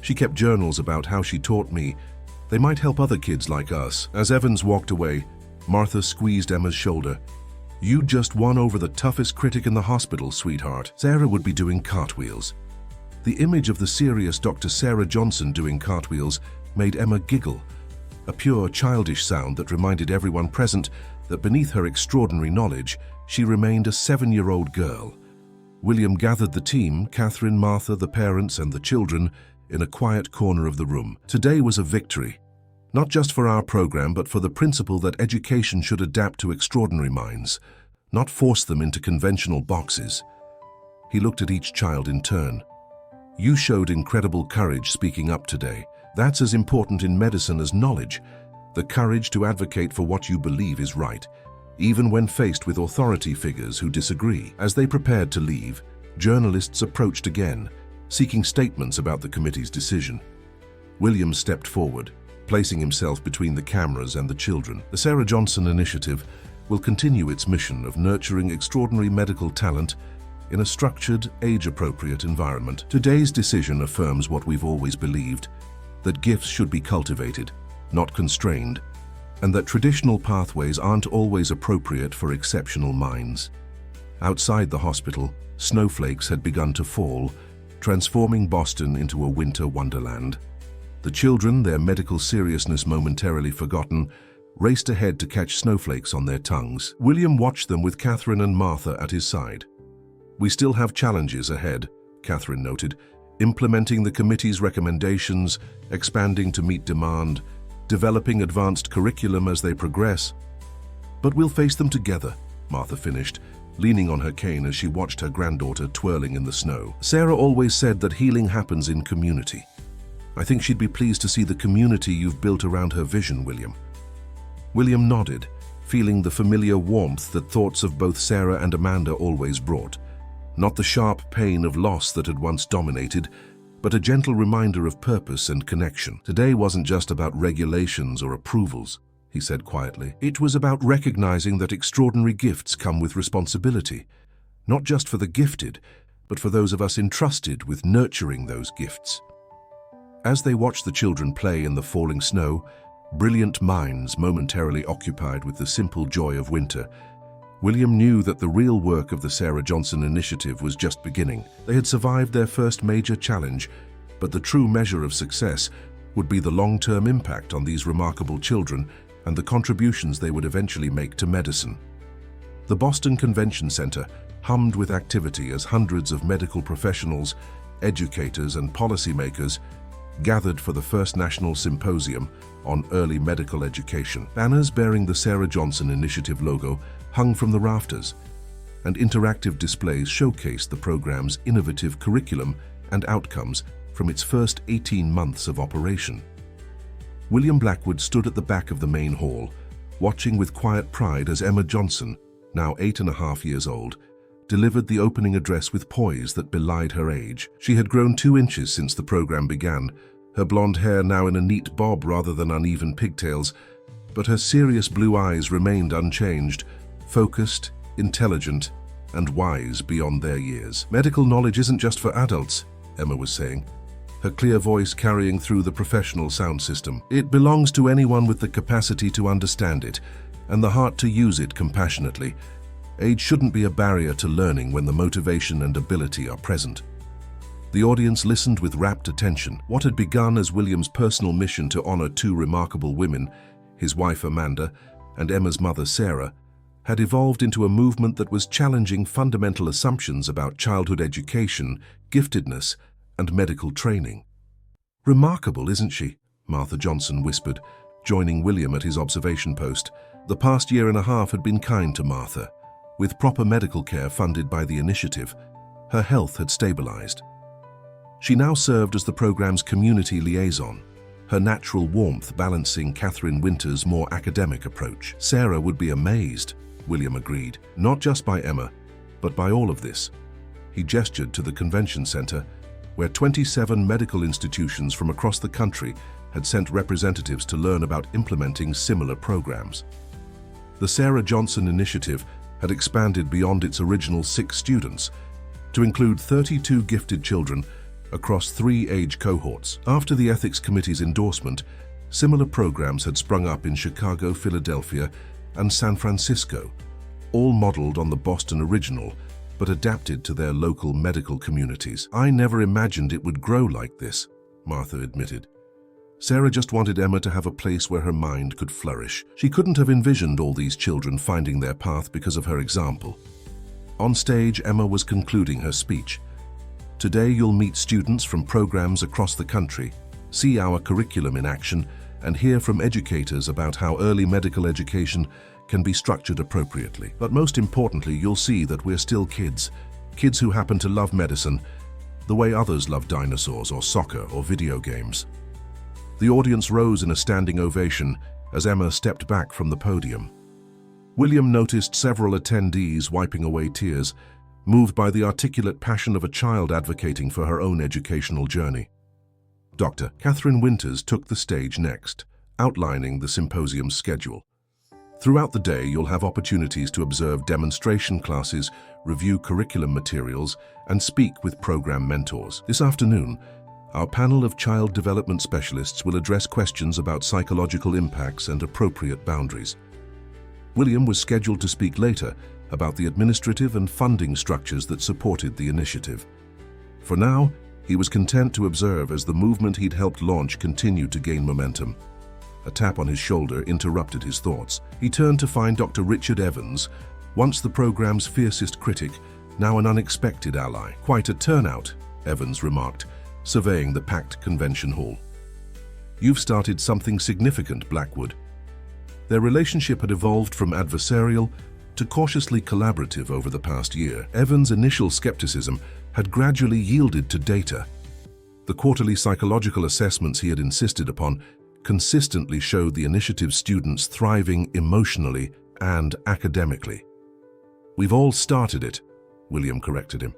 She kept journals about how she taught me. They might help other kids like us. As Evans walked away, Martha squeezed Emma's shoulder. You just won over the toughest critic in the hospital, sweetheart. Sarah would be doing cartwheels. The image of the serious Dr. Sarah Johnson doing cartwheels made Emma giggle, a pure childish sound that reminded everyone present that beneath her extraordinary knowledge, she remained a 7-year-old girl. William gathered the team, Catherine, Martha, the parents, and the children, in a quiet corner of the room. Today was a victory, not just for our program, but for the principle that education should adapt to extraordinary minds, not force them into conventional boxes. He looked at each child in turn. You showed incredible courage speaking up today. That's as important in medicine as knowledge, the courage to advocate for what you believe is right, even when faced with authority figures who disagree. As they prepared to leave, journalists approached again, seeking statements about the committee's decision. William stepped forward, placing himself between the cameras and the children. The Sarah Johnson Initiative will continue its mission of nurturing extraordinary medical talent in a structured, age-appropriate environment. Today's decision affirms what we've always believed, that gifts should be cultivated, not constrained, and that traditional pathways aren't always appropriate for exceptional minds. Outside the hospital, snowflakes had begun to fall, transforming Boston into a winter wonderland. The children, their medical seriousness momentarily forgotten, raced ahead to catch snowflakes on their tongues. William watched them with Catherine and Martha at his side. "We still have challenges ahead," Catherine noted, "implementing the committee's recommendations, expanding to meet demand, developing advanced curriculum as they progress. But we'll face them together," Martha finished, leaning on her cane as she watched her granddaughter twirling in the snow. "Sarah always said that healing happens in community. I think she'd be pleased to see the community you've built around her vision, William." William nodded, feeling the familiar warmth that thoughts of both Sarah and Amanda always brought. Not the sharp pain of loss that had once dominated, but a gentle reminder of purpose and connection. "Today wasn't just about regulations or approvals," he said quietly. "It was about recognizing that extraordinary gifts come with responsibility, not just for the gifted, but for those of us entrusted with nurturing those gifts." As they watched the children play in the falling snow, brilliant minds momentarily occupied with the simple joy of winter, William knew that the real work of the Sarah Johnson Initiative was just beginning. They had survived their first major challenge, but the true measure of success would be the long-term impact on these remarkable children and the contributions they would eventually make to medicine. The Boston Convention Center hummed with activity as hundreds of medical professionals, educators, and policymakers gathered for the first national symposium on early medical education. Banners bearing the Sarah Johnson Initiative logo hung from the rafters, and interactive displays showcased the program's innovative curriculum and outcomes from its first 18 months of operation. William Blackwood stood at the back of the main hall, watching with quiet pride as Emma Johnson, now 8.5 years old, delivered the opening address with poise that belied her age. She had grown 2 inches since the program began, her blonde hair now in a neat bob rather than uneven pigtails, but her serious blue eyes remained unchanged, focused, intelligent, and wise beyond their years. "Medical knowledge isn't just for adults," Emma was saying, her clear voice carrying through the professional sound system. "It belongs to anyone with the capacity to understand it and the heart to use it compassionately. Age shouldn't be a barrier to learning when the motivation and ability are present." The audience listened with rapt attention. What had begun as William's personal mission to honor 2 remarkable women, his wife Amanda and Emma's mother Sarah, had evolved into a movement that was challenging fundamental assumptions about childhood education, giftedness, and medical training. "Remarkable, isn't she?" Martha Johnson whispered, joining William at his observation post. The past 1.5 years had been kind to Martha. With proper medical care funded by the initiative, her health had stabilized. She now served as the program's community liaison, her natural warmth balancing Catherine Winter's more academic approach. "Sarah would be amazed," William agreed, "not just by Emma, but by all of this." He gestured to the convention center, where 27 medical institutions from across the country had sent representatives to learn about implementing similar programs. The Sarah Johnson Initiative had expanded beyond its original 6 students to include 32 gifted children across 3 age cohorts. After the Ethics Committee's endorsement, similar programs had sprung up in Chicago, Philadelphia, and San Francisco, all modeled on the Boston original, but adapted to their local medical communities. "I never imagined it would grow like this," Martha admitted. Sarah just wanted Emma to have a place where her mind could flourish. She couldn't have envisioned all these children finding their path because of her example. On stage, Emma was concluding her speech. "Today you'll meet students from programs across the country, see our curriculum in action, and hear from educators about how early medical education can be structured appropriately. But most importantly, you'll see that we're still kids, kids who happen to love medicine the way others love dinosaurs or soccer or video games." The audience rose in a standing ovation as Emma stepped back from the podium. William noticed several attendees wiping away tears, moved by the articulate passion of a child advocating for her own educational journey. Dr. Catherine Winters took the stage next, outlining the symposium's schedule. Throughout the day, you'll have opportunities to observe demonstration classes, review curriculum materials, and speak with program mentors. This afternoon, our panel of child development specialists will address questions about psychological impacts and appropriate boundaries. William was scheduled to speak later about the administrative and funding structures that supported the initiative. For now, he was content to observe as the movement he'd helped launch continued to gain momentum. A tap on his shoulder interrupted his thoughts. He turned to find Dr. Richard Evans, once the program's fiercest critic, now an unexpected ally. "Quite a turnout," Evans remarked, surveying the packed convention hall. "You've started something significant, Blackwood." Their relationship had evolved from adversarial to cautiously collaborative over the past year. Evans' initial skepticism had gradually yielded to data. The quarterly psychological assessments he had insisted upon consistently showed the initiative's students thriving emotionally and academically. "We've all started it," William corrected him.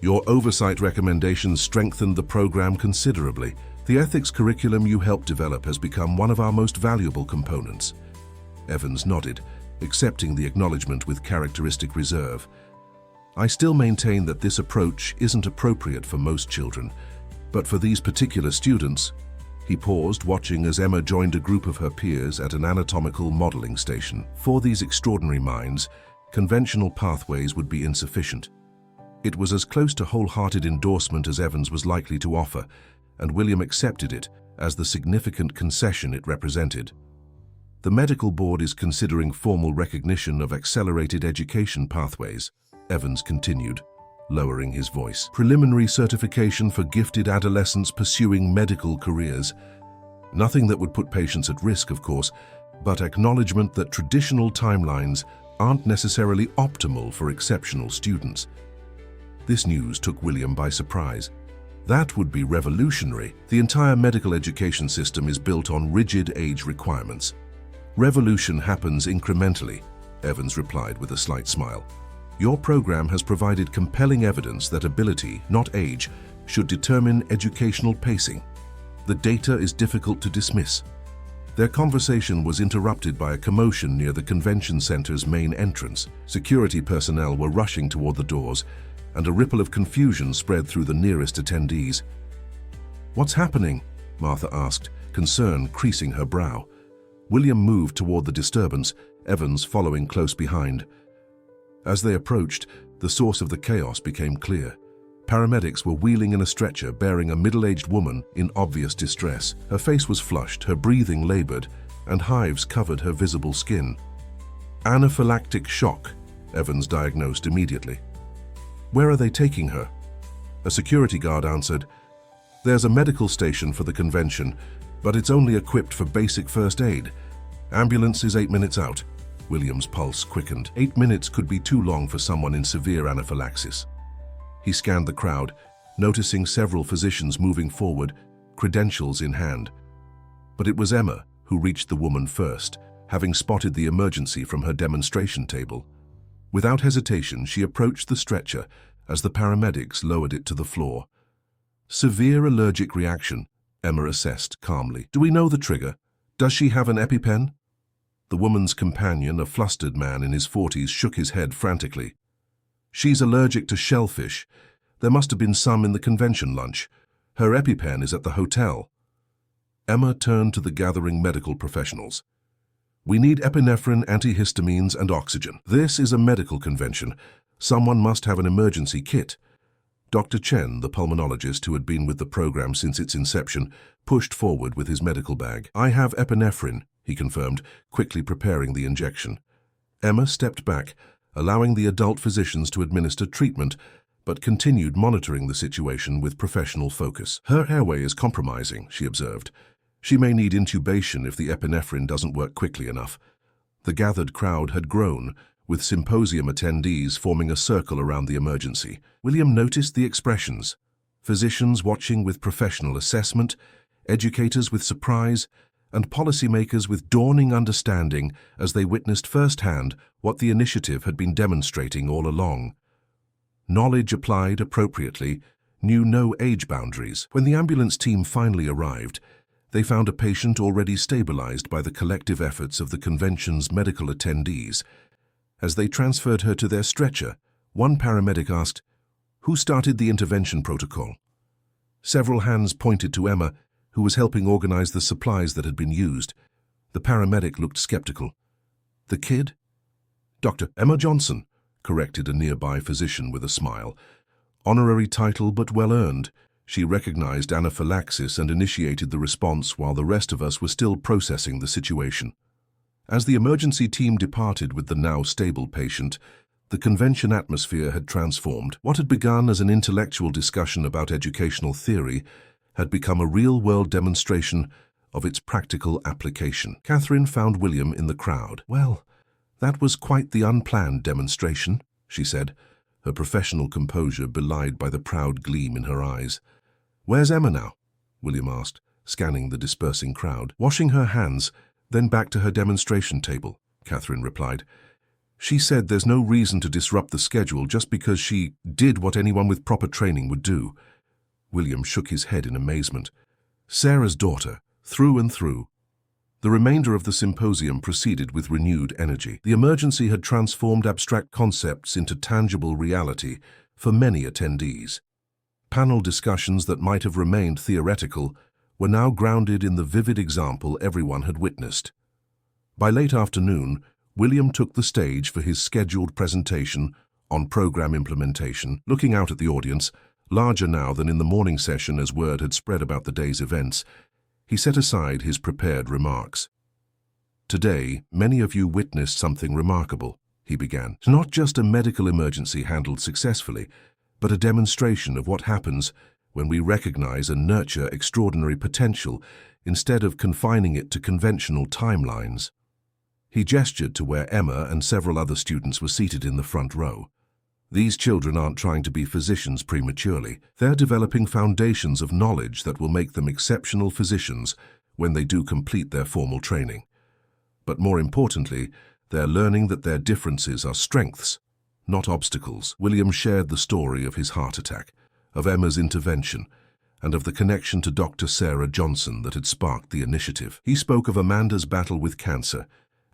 "Your oversight recommendations strengthened the program considerably. The ethics curriculum you helped develop has become one of our most valuable components." Evans nodded, accepting the acknowledgement with characteristic reserve. "I still maintain that this approach isn't appropriate for most children, but for these particular students." He paused, watching as Emma joined a group of her peers at an anatomical modeling station. "For these extraordinary minds, conventional pathways would be insufficient." It was as close to wholehearted endorsement as Evans was likely to offer, and William accepted it as the significant concession it represented. "The medical board is considering formal recognition of accelerated education pathways," Evans continued, lowering his voice. "Preliminary certification for gifted adolescents pursuing medical careers. Nothing that would put patients at risk, of course, but acknowledgement that traditional timelines aren't necessarily optimal for exceptional students." This news took William by surprise. That would be revolutionary. The entire medical education system is built on rigid age requirements. "Revolution happens incrementally," Evans replied with a slight smile. "Your program has provided compelling evidence that ability, not age, should determine educational pacing. The data is difficult to dismiss." Their conversation was interrupted by a commotion near the convention center's main entrance. Security personnel were rushing toward the doors, and a ripple of confusion spread through the nearest attendees. "What's happening?" Martha asked, concern creasing her brow. William moved toward the disturbance, Evans following close behind. As they approached, the source of the chaos became clear. Paramedics were wheeling in a stretcher bearing a middle-aged woman in obvious distress. Her face was flushed, her breathing labored, and hives covered her visible skin. "Anaphylactic shock," Evans diagnosed immediately. "Where are they taking her?" A security guard answered, "There's a medical station for the convention, but it's only equipped for basic first aid. Ambulance is 8 minutes out." William's pulse quickened. 8 minutes could be too long for someone in severe anaphylaxis. He scanned the crowd, noticing several physicians moving forward, credentials in hand. But it was Emma who reached the woman first, having spotted the emergency from her demonstration table. Without hesitation, she approached the stretcher as the paramedics lowered it to the floor. "Severe allergic reaction," Emma assessed calmly. "Do we know the trigger? Does she have an EpiPen?" The woman's companion, a flustered man in his 40s, shook his head frantically. "She's allergic to shellfish. There must have been some in the convention lunch. Her EpiPen is at the hotel." Emma turned to the gathering medical professionals. "We need epinephrine, antihistamines, and oxygen. This is a medical convention. Someone must have an emergency kit." Dr. Chen, the pulmonologist who had been with the program since its inception, pushed forward with his medical bag. "I have epinephrine," he confirmed, quickly preparing the injection. Emma stepped back, allowing the adult physicians to administer treatment, but continued monitoring the situation with professional focus. "Her airway is compromising," she observed. "She may need intubation if the epinephrine doesn't work quickly enough." The gathered crowd had grown, with symposium attendees forming a circle around the emergency. William noticed the expressions: physicians watching with professional assessment, educators with surprise, and policymakers with dawning understanding as they witnessed firsthand what the initiative had been demonstrating all along. Knowledge applied appropriately knew no age boundaries. When the ambulance team finally arrived, they found a patient already stabilized by the collective efforts of the convention's medical attendees. As they transferred her to their stretcher, one paramedic asked, "Who started the intervention protocol?" Several hands pointed to Emma, who was helping organize the supplies that had been used. The paramedic looked skeptical. "The kid?" "Dr. Emma Johnson," corrected a nearby physician with a smile. "Honorary title but well earned. She recognized anaphylaxis and initiated the response while the rest of us were still processing the situation. As the emergency team departed with the now stable patient, the convention atmosphere had transformed. What had begun as an intellectual discussion about educational theory had become a real-world demonstration of its practical application. Catherine found William in the crowd. "Well, that was quite the unplanned demonstration," she said, her professional composure belied by the proud gleam in her eyes. "Where's Emma now?" William asked, scanning the dispersing crowd. "Washing her hands, then back to her demonstration table," Catherine replied. "She said there's no reason to disrupt the schedule just because she did what anyone with proper training would do." William shook his head in amazement. Sarah's daughter, through and through. The remainder of the symposium proceeded with renewed energy. The emergency had transformed abstract concepts into tangible reality for many attendees. Panel discussions that might have remained theoretical were now grounded in the vivid example everyone had witnessed. By late afternoon, William took the stage for his scheduled presentation on program implementation. Looking out at the audience, larger now than in the morning session as word had spread about the day's events, he set aside his prepared remarks. "Today, many of you witnessed something remarkable," he began. "Not just a medical emergency handled successfully, but a demonstration of what happens when we recognize and nurture extraordinary potential instead of confining it to conventional timelines." He gestured to where Emma and several other students were seated in the front row. "These children aren't trying to be physicians prematurely. They're developing foundations of knowledge that will make them exceptional physicians when they do complete their formal training. But more importantly, they're learning that their differences are strengths, not obstacles." William shared the story of his heart attack, of Emma's intervention, and of the connection to Dr. Sarah Johnson that had sparked the initiative. He spoke of Amanda's battle with cancer,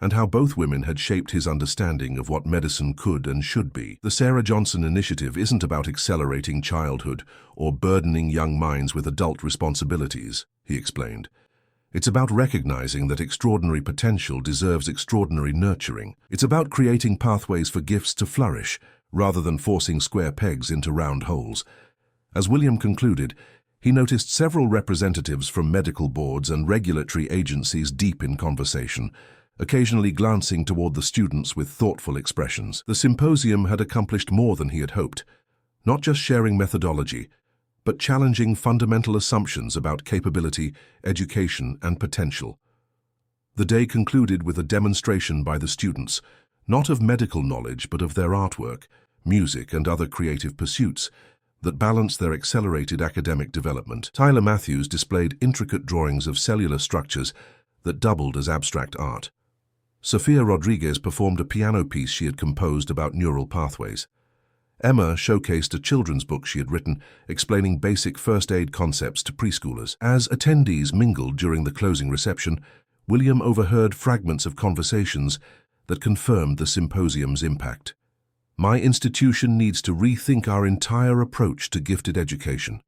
and how both women had shaped his understanding of what medicine could and should be. "The Sarah Johnson initiative isn't about accelerating childhood or burdening young minds with adult responsibilities," he explained. "It's about recognizing that extraordinary potential deserves extraordinary nurturing. It's about creating pathways for gifts to flourish, rather than forcing square pegs into round holes." As William concluded, he noticed several representatives from medical boards and regulatory agencies deep in conversation, occasionally glancing toward the students with thoughtful expressions. The symposium had accomplished more than he had hoped, not just sharing methodology, but challenging fundamental assumptions about capability, education, and potential. The day concluded with a demonstration by the students, not of medical knowledge but of their artwork, music, and other creative pursuits, that balanced their accelerated academic development. Tyler Matthews displayed intricate drawings of cellular structures that doubled as abstract art. Sofia Rodriguez performed a piano piece she had composed about neural pathways. Emma showcased a children's book she had written explaining basic first aid concepts to preschoolers. As attendees mingled during the closing reception, William overheard fragments of conversations that confirmed the symposium's impact. "My institution needs to rethink our entire approach to gifted education.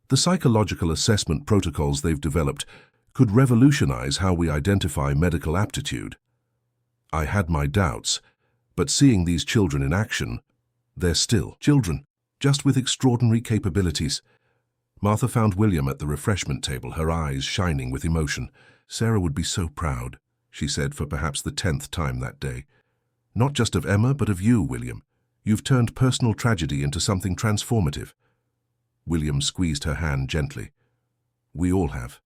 The psychological assessment protocols they've developed could revolutionize how we identify medical aptitude. I had my doubts, but seeing these children in action, they're still children, just with extraordinary capabilities." Martha found William at the refreshment table, her eyes shining with emotion. "Sarah would be so proud," she said for perhaps the 10th time that day. "Not just of Emma, but of you, William. You've turned personal tragedy into something transformative." William squeezed her hand gently. "We all have.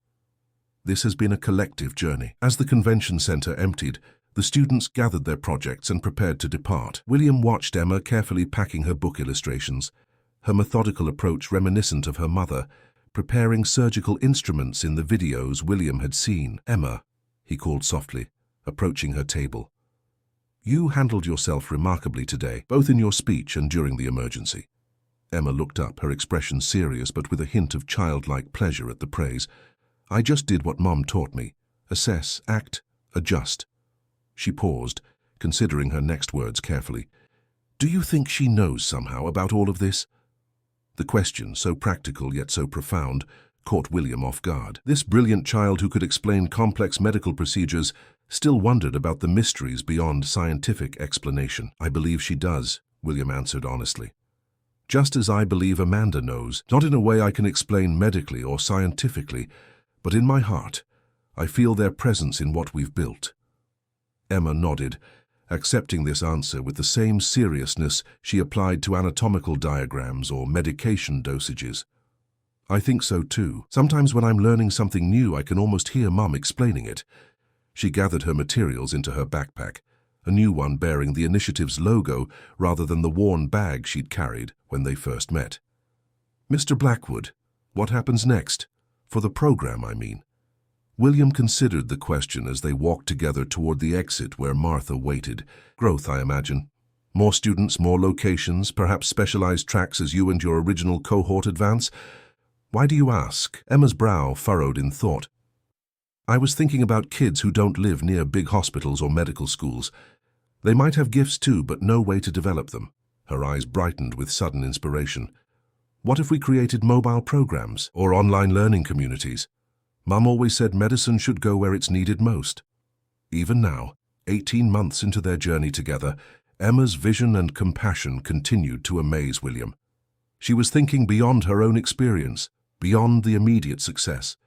This has been a collective journey." As the convention center emptied, the students gathered their projects and prepared to depart. William watched Emma carefully packing her book illustrations, her methodical approach reminiscent of her mother, preparing surgical instruments in the videos William had seen. "Emma," he called softly, approaching her table. "You handled yourself remarkably today, both in your speech and during the emergency." Emma looked up, her expression serious but with a hint of childlike pleasure at the praise. "I just did what Mom taught me. Assess, act, adjust." She paused, considering her next words carefully. "Do you think she knows somehow about all of this?" The question, so practical yet so profound, caught William off guard. This brilliant child who could explain complex medical procedures still wondered about the mysteries beyond scientific explanation. "I believe she does," William answered honestly. just as I believe Amanda knows, not in a way I can explain medically or scientifically, but in my heart, I feel their presence in what we've built." Emma nodded, accepting this answer with the same seriousness she applied to anatomical diagrams or medication dosages. "I think so too. Sometimes when I'm learning something new, I can almost hear Mum explaining it." She gathered her materials into her backpack, a new one bearing the initiative's logo rather than the worn bag she'd carried when they first met. "Mr. Blackwood, what happens next? For the program, I mean." William considered the question as they walked together toward the exit where Martha waited. "Growth, I imagine. More students, more locations, perhaps specialized tracks as you and your original cohort advance." "Why do you ask?" Emma's brow furrowed in thought. "I was thinking about kids who don't live near big hospitals or medical schools. They might have gifts too, but no way to develop them." Her eyes brightened with sudden inspiration. "What if we created mobile programs or online learning communities? Mum always said medicine should go where it's needed most." Even now, 18 months into their journey together, Emma's vision and compassion continued to amaze William. She was thinking beyond her own experience, beyond the immediate success,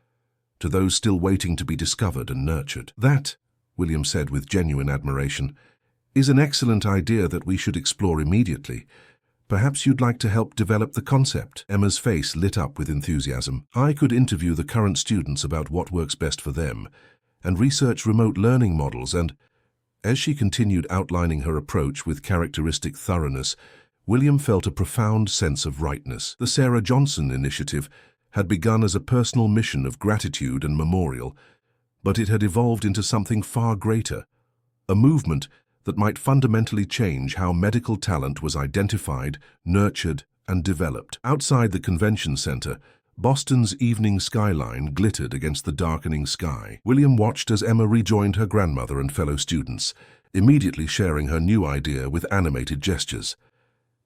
to those still waiting to be discovered and nurtured. "That," William said with genuine admiration, "is an excellent idea that we should explore immediately. Perhaps you'd like to help develop the concept." Emma's face lit up with enthusiasm. "I could interview the current students about what works best for them, and research remote learning models and—" As she continued outlining her approach with characteristic thoroughness, William felt a profound sense of rightness. The Sarah Johnson initiative had begun as a personal mission of gratitude and memorial, but it had evolved into something far greater, a movement that might fundamentally change how medical talent was identified, nurtured, and developed. Outside the convention center, Boston's evening skyline glittered against the darkening sky. William watched as Emma rejoined her grandmother and fellow students, immediately sharing her new idea with animated gestures.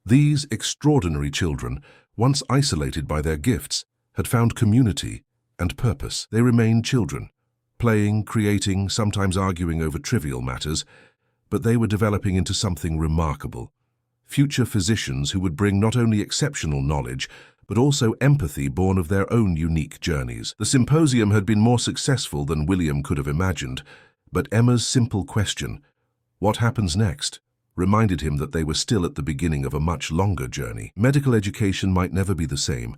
These extraordinary children, once isolated by their gifts, had found community and purpose. They remained children, playing, creating, sometimes arguing over trivial matters, but they were developing into something remarkable. Future physicians who would bring not only exceptional knowledge, but also empathy born of their own unique journeys. The symposium had been more successful than William could have imagined, but Emma's simple question, "What happens next?" reminded him that they were still at the beginning of a much longer journey. Medical education might never be the same,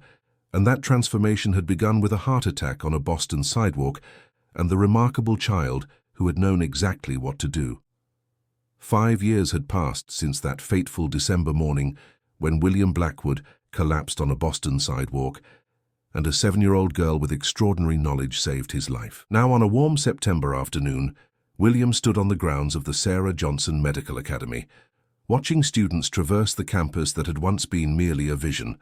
and that transformation had begun with a heart attack on a Boston sidewalk and the remarkable child who had known exactly what to do. 5 years had passed since that fateful December morning when William Blackwood collapsed on a Boston sidewalk, and a 7-year-old girl with extraordinary knowledge saved his life. Now, on a warm September afternoon, William stood on the grounds of the Sarah Johnson Medical Academy, watching students traverse the campus that had once been merely a vision.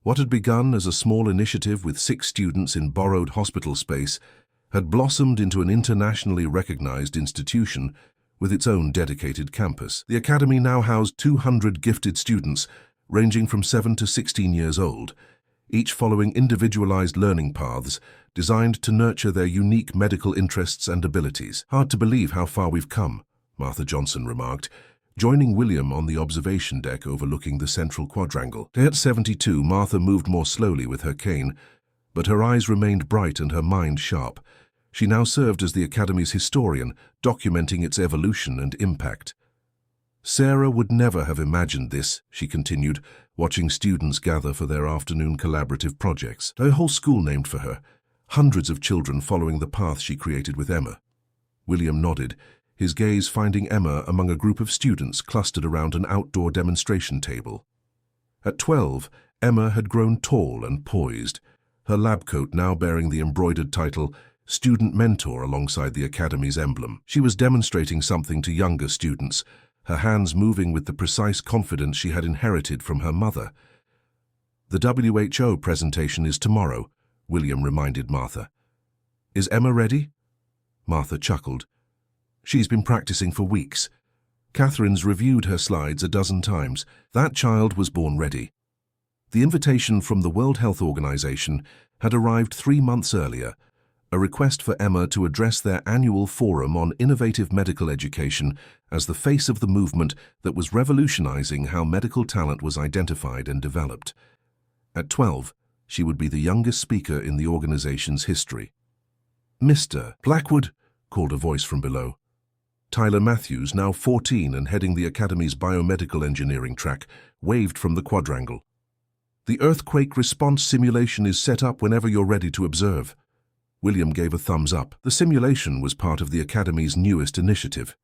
What had begun as a small initiative with 6 students in borrowed hospital space had blossomed into an internationally recognized institution with its own dedicated campus. The academy now housed 200 gifted students, ranging from 7 to 16 years old, each following individualized learning paths designed to nurture their unique medical interests and abilities. "Hard to believe how far we've come," Martha Johnson remarked, joining William on the observation deck overlooking the central quadrangle. At 72, Martha moved more slowly with her cane, but her eyes remained bright and her mind sharp. She now served as the Academy's historian, documenting its evolution and impact. "Sarah would never have imagined this," she continued, watching students gather for their afternoon collaborative projects. A whole school named for her, hundreds of children following the path she created with Emma. William nodded, his gaze finding Emma among a group of students clustered around an outdoor demonstration table. At 12, Emma had grown tall and poised, her lab coat now bearing the embroidered title Student Mentor alongside the Academy's emblem. She was demonstrating something to younger students, her hands moving with the precise confidence she had inherited from her mother. "The WHO presentation is tomorrow," William reminded Martha. "Is Emma ready?" Martha chuckled. "She's been practicing for weeks. Catherine's reviewed her slides a dozen times. That child was born ready." The invitation from the World Health Organization had arrived 3 months earlier, a request for Emma to address their annual forum on innovative medical education as the face of the movement that was revolutionizing how medical talent was identified and developed. At 12, she would be the youngest speaker in the organization's history. "Mr. Blackwood," called a voice from below. Tyler Matthews, now 14 and heading the Academy's biomedical engineering track, waved from the quadrangle. "The earthquake response simulation is set up whenever you're ready to observe." William gave a thumbs up. The simulation was part of the Academy's newest initiative,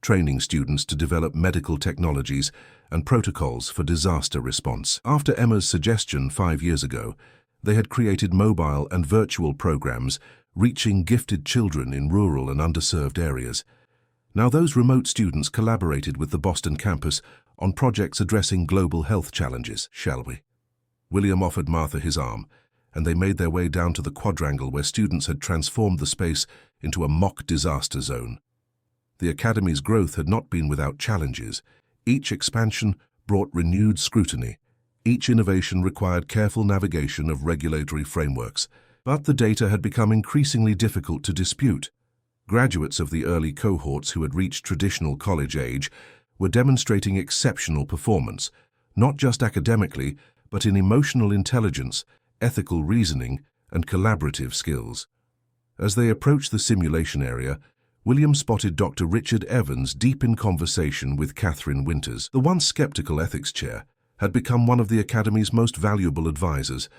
training students to develop medical technologies and protocols for disaster response. After Emma's suggestion 5 years ago, they had created mobile and virtual programs reaching gifted children in rural and underserved areas. Now those remote students collaborated with the Boston campus on projects addressing global health challenges. "Shall we?" William offered Martha his arm, and they made their way down to the quadrangle where students had transformed the space into a mock disaster zone. The Academy's growth had not been without challenges. Each expansion brought renewed scrutiny. Each innovation required careful navigation of regulatory frameworks. But the data had become increasingly difficult to dispute. Graduates of the early cohorts who had reached traditional college age were demonstrating exceptional performance, not just academically, but in emotional intelligence, ethical reasoning, and collaborative skills. As they approached the simulation area, William spotted Dr. Richard Evans deep in conversation with Catherine Winters. The once skeptical ethics chair had become one of the Academy's most valuable advisors,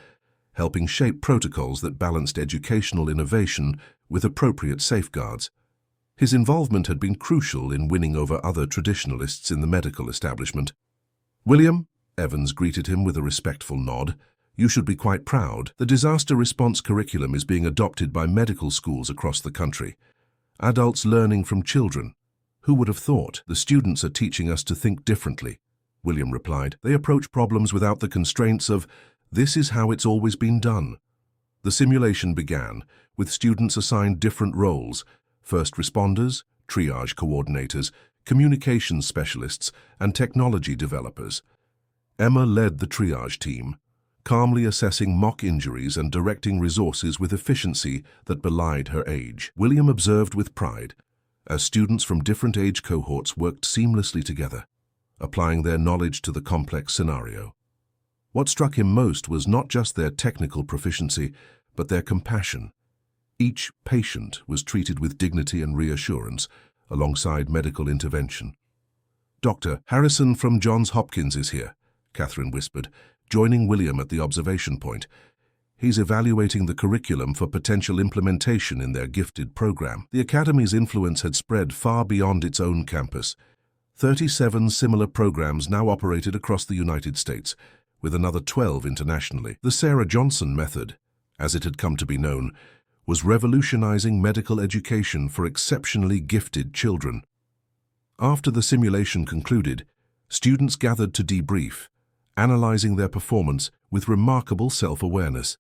helping shape protocols that balanced educational innovation with appropriate safeguards. His involvement had been crucial in winning over other traditionalists in the medical establishment. "William," Evans greeted him with a respectful nod, "you should be quite proud. The disaster response curriculum is being adopted by medical schools across the country. Adults learning from children. Who would have thought? The students are teaching us to think differently," William replied. "They approach problems without the constraints of, 'This is how it's always been done.'" The simulation began, with students assigned different roles: first responders, triage coordinators, communications specialists, and technology developers. Emma led the triage team, calmly assessing mock injuries and directing resources with efficiency that belied her age. William observed with pride as students from different age cohorts worked seamlessly together, applying their knowledge to the complex scenario. What struck him most was not just their technical proficiency, but their compassion. Each patient was treated with dignity and reassurance, alongside medical intervention. "Dr. Harrison from Johns Hopkins is here," Catherine whispered, joining William at the observation point. "He's evaluating the curriculum for potential implementation in their gifted program." The Academy's influence had spread far beyond its own campus. 37 similar programs now operated across the United States, with another 12 internationally. The Sarah Johnson method, as it had come to be known, was revolutionizing medical education for exceptionally gifted children. After the simulation concluded, students gathered to debrief, analyzing their performance with remarkable self-awareness.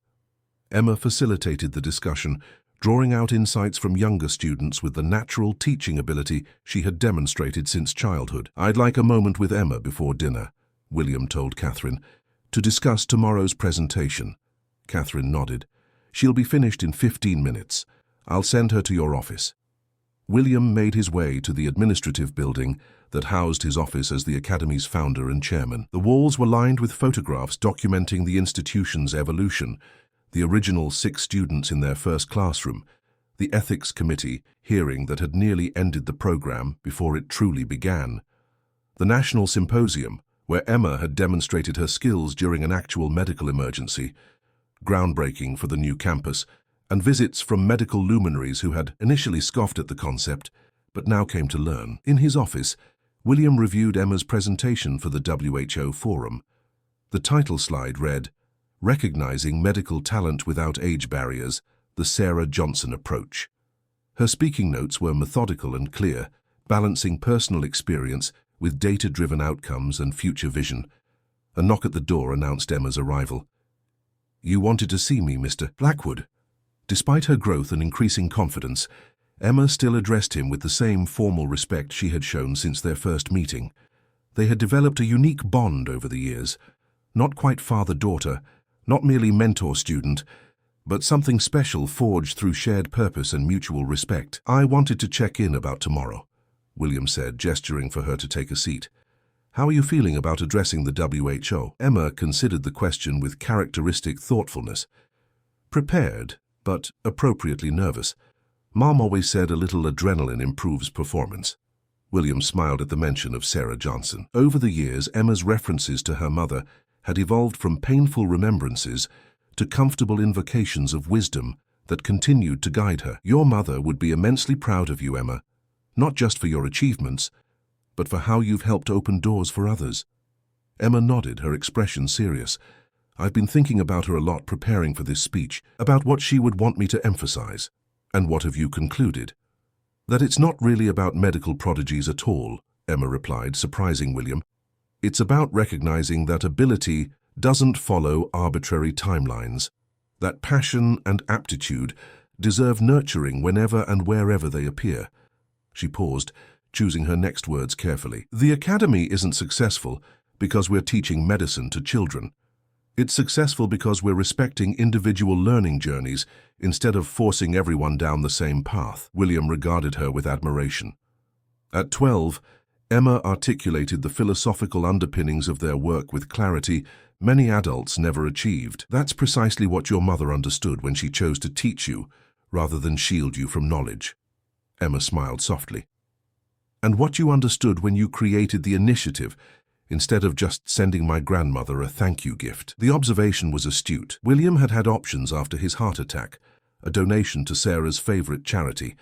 Emma facilitated the discussion, drawing out insights from younger students with the natural teaching ability she had demonstrated since childhood. "I'd like a moment with Emma before dinner," William told Catherine, "to discuss tomorrow's presentation." Catherine nodded. "She'll be finished in 15 minutes. I'll send her to your office." William made his way to the administrative building that housed his office as the Academy's founder and chairman. The walls were lined with photographs documenting the institution's evolution: the original 6 students in their first classroom, the ethics committee hearing that had nearly ended the program before it truly began, the national symposium, where Emma had demonstrated her skills during an actual medical emergency, groundbreaking for the new campus, and visits from medical luminaries who had initially scoffed at the concept, but now came to learn. In his office, William reviewed Emma's presentation for the WHO Forum. The title slide read, "Recognizing Medical Talent Without Age Barriers, the Sarah Johnson Approach." Her speaking notes were methodical and clear, balancing personal experience with data-driven outcomes and future vision. A knock at the door announced Emma's arrival. "You wanted to see me, Mr. Blackwood." Despite her growth and increasing confidence, Emma still addressed him with the same formal respect she had shown since their first meeting. They had developed a unique bond over the years, not quite father-daughter, not merely mentor-student, but something special forged through shared purpose and mutual respect. "I wanted to check in about tomorrow," William said, gesturing for her to take a seat. "How are you feeling about addressing the WHO?" Emma considered the question with characteristic thoughtfulness. Prepared, but appropriately nervous. Mom always said a little adrenaline improves performance. William smiled at the mention of Sarah Johnson. Over the years, Emma's references to her mother had evolved from painful remembrances to comfortable invocations of wisdom that continued to guide her. "Your mother would be immensely proud of you, Emma, not just for your achievements, but for how you've helped open doors for others." Emma nodded, her expression serious. "I've been thinking about her a lot preparing for this speech, about what she would want me to emphasize." "And what have you concluded?" "That it's not really about medical prodigies at all," Emma replied, surprising William. "It's about recognizing that ability doesn't follow arbitrary timelines, that passion and aptitude deserve nurturing whenever and wherever they appear." She paused, choosing her next words carefully. "The Academy isn't successful because we're teaching medicine to children. It's successful because we're respecting individual learning journeys instead of forcing everyone down the same path." William regarded her with admiration. At 12, Emma articulated the philosophical underpinnings of their work with clarity many adults never achieved. "That's precisely what your mother understood when she chose to teach you, rather than shield you from knowledge." Emma smiled softly. "And what you understood when you created the initiative, instead of just sending my grandmother a thank you gift." The observation was astute. William had had options after his heart attack: a donation to Sarah's favorite charity,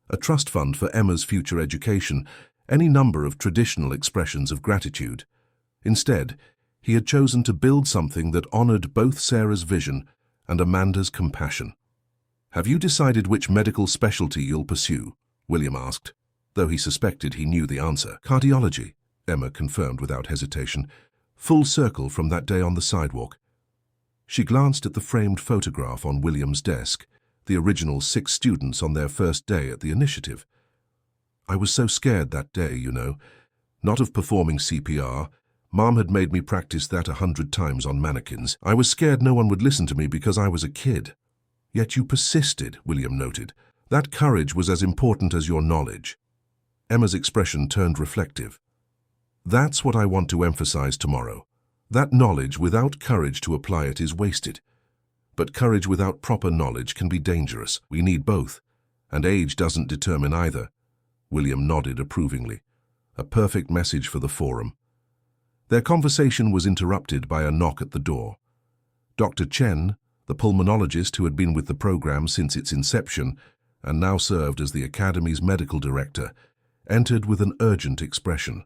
a trust fund for Emma's future education, any number of traditional expressions of gratitude. Instead, he had chosen to build something that honored both Sarah's vision and Amanda's compassion. "Have you decided which medical specialty you'll pursue?" William asked, though he suspected he knew the answer. "Cardiology," Emma confirmed without hesitation, full circle from that day on the sidewalk. She glanced at the framed photograph on William's desk, the original 6 students on their first day at the initiative. "I was so scared that day, you know. Not of performing CPR. Mom had made me practice that 100 times on mannequins. I was scared no one would listen to me because I was a kid." "Yet you persisted," William noted. "That courage was as important as your knowledge." Emma's expression turned reflective. "That's what I want to emphasize tomorrow. That knowledge without courage to apply it is wasted. But courage without proper knowledge can be dangerous. We need both, and age doesn't determine either." William nodded approvingly. A perfect message for the forum. Their conversation was interrupted by a knock at the door. Dr. Chen, the pulmonologist who had been with the program since its inception and now served as the Academy's medical director, entered with an urgent expression.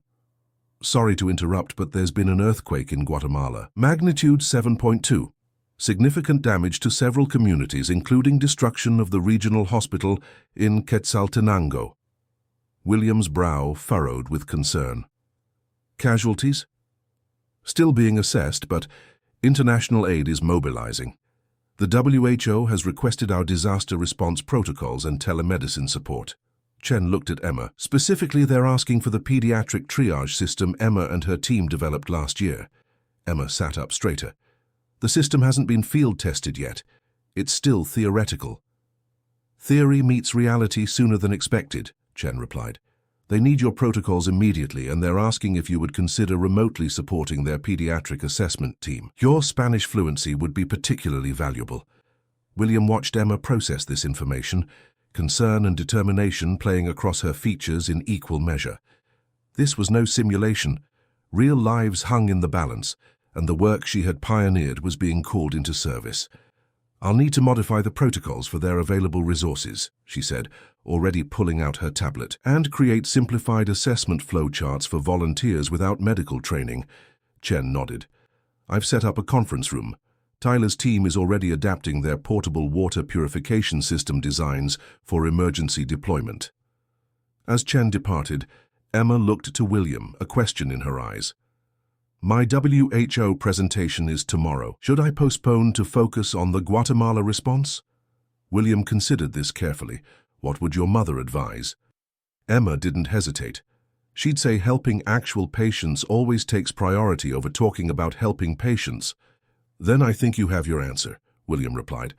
"Sorry to interrupt, but there's been an earthquake in Guatemala. Magnitude 7.2. Significant damage to several communities, including destruction of the regional hospital in Quetzaltenango." William's brow furrowed with concern. "Casualties?" "Still being assessed, but international aid is mobilizing. The WHO has requested our disaster response protocols and telemedicine support." Chen looked at Emma. "Specifically, they're asking for the pediatric triage system Emma and her team developed last year." Emma sat up straighter. "The system hasn't been field tested yet. It's still theoretical." "Theory meets reality sooner than expected," Chen replied. "They need your protocols immediately, and they're asking if you would consider remotely supporting their pediatric assessment team. Your Spanish fluency would be particularly valuable." William watched Emma process this information, concern and determination playing across her features in equal measure. This was no simulation. Real lives hung in the balance, and the work she had pioneered was being called into service. "I'll need to modify the protocols for their available resources," she said, already pulling out her tablet, "and create simplified assessment flowcharts for volunteers without medical training." Chen nodded. "I've set up a conference room. Tyler's team is already adapting their portable water purification system designs for emergency deployment." As Chen departed, Emma looked to William, a question in her eyes. "My WHO presentation is tomorrow. Should I postpone to focus on the Guatemala response?" William considered this carefully. "What would your mother advise?" Emma didn't hesitate. She'd say helping actual patients always takes priority over talking about helping patients. "Then I think you have your answer," William replied.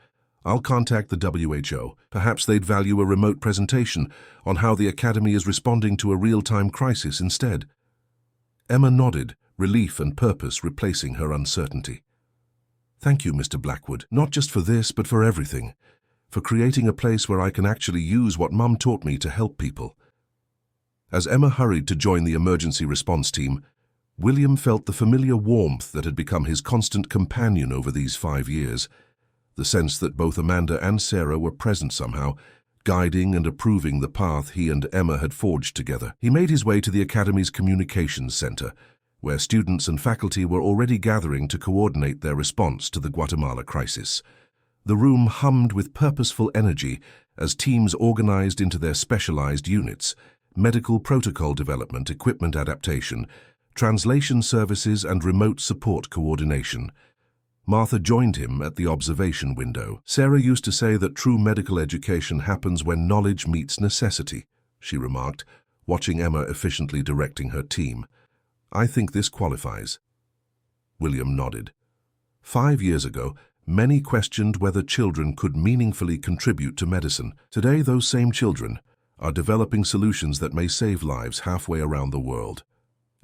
I'll contact the WHO. Perhaps they'd value a remote presentation on how the Academy is responding to a real-time crisis instead. Emma nodded, relief and purpose replacing her uncertainty. Thank you, Mr. Blackwood, not just for this, but for everything. For creating a place where I can actually use what Mum taught me to help people. As Emma hurried to join the emergency response team, William felt the familiar warmth that had become his constant companion over these 5 years. The sense that both Amanda and Sarah were present somehow, guiding and approving the path he and Emma had forged together. He made his way to the Academy's Communications Center, where students and faculty were already gathering to coordinate their response to the Guatemala crisis. The room hummed with purposeful energy as teams organized into their specialized units: medical protocol development, equipment adaptation, translation services, and remote support coordination. Martha joined him at the observation window. Sarah used to say that true medical education happens when knowledge meets necessity, she remarked, watching Emma efficiently directing her team. I think this qualifies. William nodded. 5 years ago, many questioned whether children could meaningfully contribute to medicine. Today, those same children are developing solutions that may save lives halfway around the world.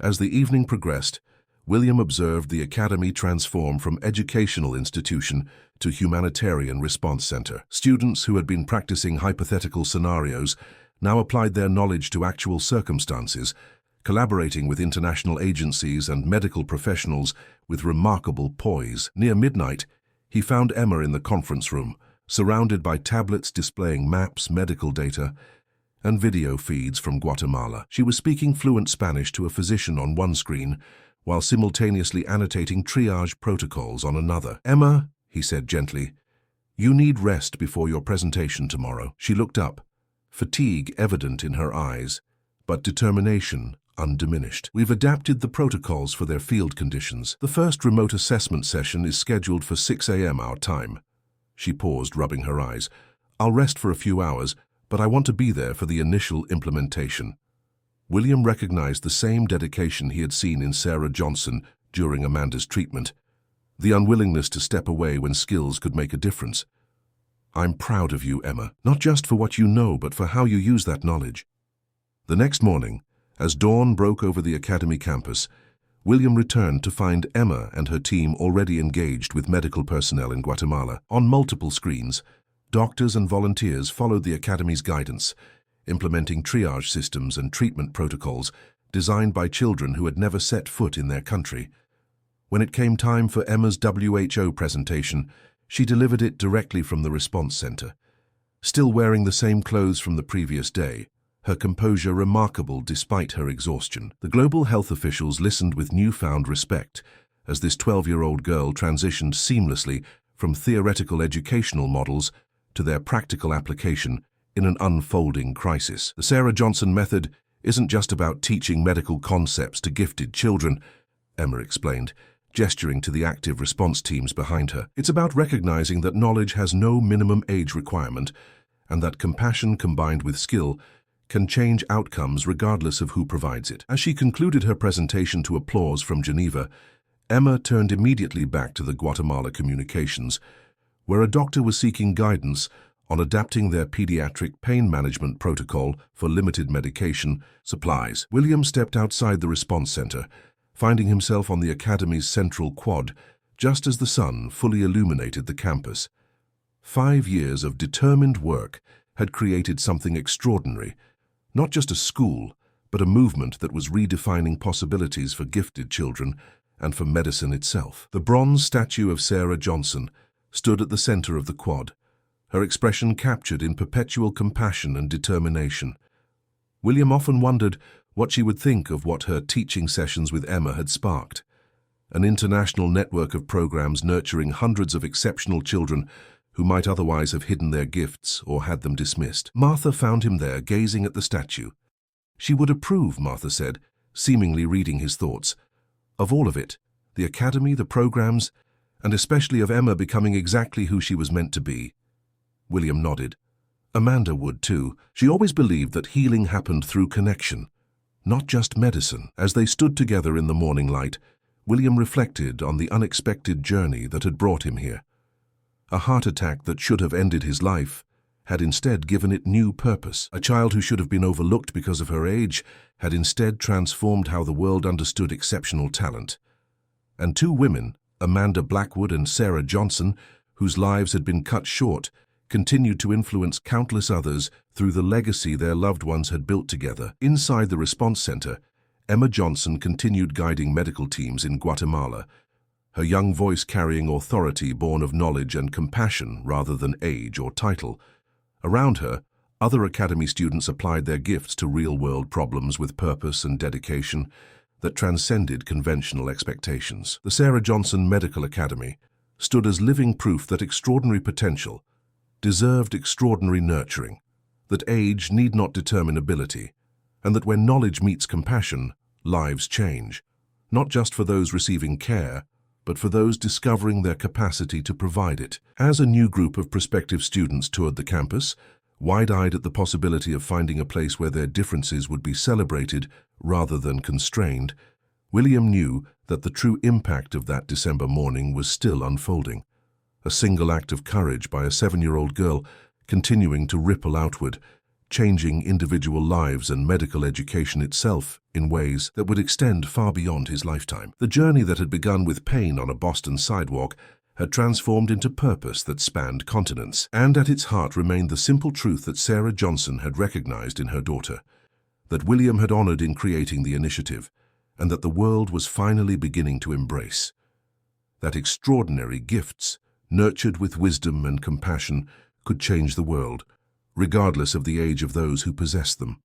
As the evening progressed, William observed the Academy transform from educational institution to humanitarian response center. Students who had been practicing hypothetical scenarios now applied their knowledge to actual circumstances, collaborating with international agencies and medical professionals with remarkable poise. Near midnight, he found Emma in the conference room, surrounded by tablets displaying maps, medical data, and video feeds from Guatemala. She was speaking fluent Spanish to a physician on one screen, while simultaneously annotating triage protocols on another. Emma, he said gently, you need rest before your presentation tomorrow. She looked up, fatigue evident in her eyes, but determination undiminished. We've adapted the protocols for their field conditions. The first remote assessment session is scheduled for 6 a.m. our time. She paused, rubbing her eyes. I'll rest for a few hours, but I want to be there for the initial implementation. William recognized the same dedication he had seen in Sarah Johnson during Amanda's treatment, the unwillingness to step away when skills could make a difference. I'm proud of you, Emma, not just for what you know, but for how you use that knowledge. The next morning, as dawn broke over the Academy campus, William returned to find Emma and her team already engaged with medical personnel in Guatemala. On multiple screens, doctors and volunteers followed the Academy's guidance, implementing triage systems and treatment protocols designed by children who had never set foot in their country. When it came time for Emma's WHO presentation, she delivered it directly from the response center. Still wearing the same clothes from the previous day, her composure remarkable despite her exhaustion. The global health officials listened with newfound respect as this 12-year-old girl transitioned seamlessly from theoretical educational models to their practical application in an unfolding crisis. The Sarah Johnson method isn't just about teaching medical concepts to gifted children, Emma explained, gesturing to the active response teams behind her. It's about recognizing that knowledge has no minimum age requirement and that compassion combined with skill can change outcomes regardless of who provides it. As she concluded her presentation to applause from Geneva, Emma turned immediately back to the Guatemala communications, where a doctor was seeking guidance on adapting their pediatric pain management protocol for limited medication supplies. William stepped outside the response center, finding himself on the Academy's central quad just as the sun fully illuminated the campus. 5 years of determined work had created something extraordinary, not just a school, but a movement that was redefining possibilities for gifted children and for medicine itself. The bronze statue of Sarah Johnson stood at the center of the quad, her expression captured in perpetual compassion and determination. William often wondered what she would think of what her teaching sessions with Emma had sparked. An international network of programs nurturing hundreds of exceptional children who might otherwise have hidden their gifts or had them dismissed. Martha found him there, gazing at the statue. She would approve, Martha said, seemingly reading his thoughts. Of all of it, the Academy, the programs, and especially of Emma becoming exactly who she was meant to be. William nodded. Amanda would too. She always believed that healing happened through connection, not just medicine. As they stood together in the morning light, William reflected on the unexpected journey that had brought him here. A heart attack that should have ended his life had instead given it new purpose. A child who should have been overlooked because of her age had instead transformed how the world understood exceptional talent. And two women, Amanda Blackwood and Sarah Johnson, whose lives had been cut short, continued to influence countless others through the legacy their loved ones had built together. Inside the response center, Emma Johnson continued guiding medical teams in Guatemala, her young voice carrying authority born of knowledge and compassion rather than age or title. Around her, other academy students applied their gifts to real-world problems with purpose and dedication that transcended conventional expectations. The Sarah Johnson Medical Academy stood as living proof that extraordinary potential deserved extraordinary nurturing, that age need not determine ability, and that when knowledge meets compassion, lives change, not just for those receiving care, but for those discovering their capacity to provide it. As a new group of prospective students toured the campus, wide-eyed at the possibility of finding a place where their differences would be celebrated rather than constrained, William knew that the true impact of that December morning was still unfolding. A single act of courage by a 7-year-old girl continuing to ripple outward, changing individual lives and medical education itself in ways that would extend far beyond his lifetime. The journey that had begun with pain on a Boston sidewalk had transformed into purpose that spanned continents, and at its heart remained the simple truth that Sarah Johnson had recognized in her daughter, that William had honored in creating the initiative, and that the world was finally beginning to embrace. That extraordinary gifts, nurtured with wisdom and compassion, could change the world, regardless of the age of those who possess them.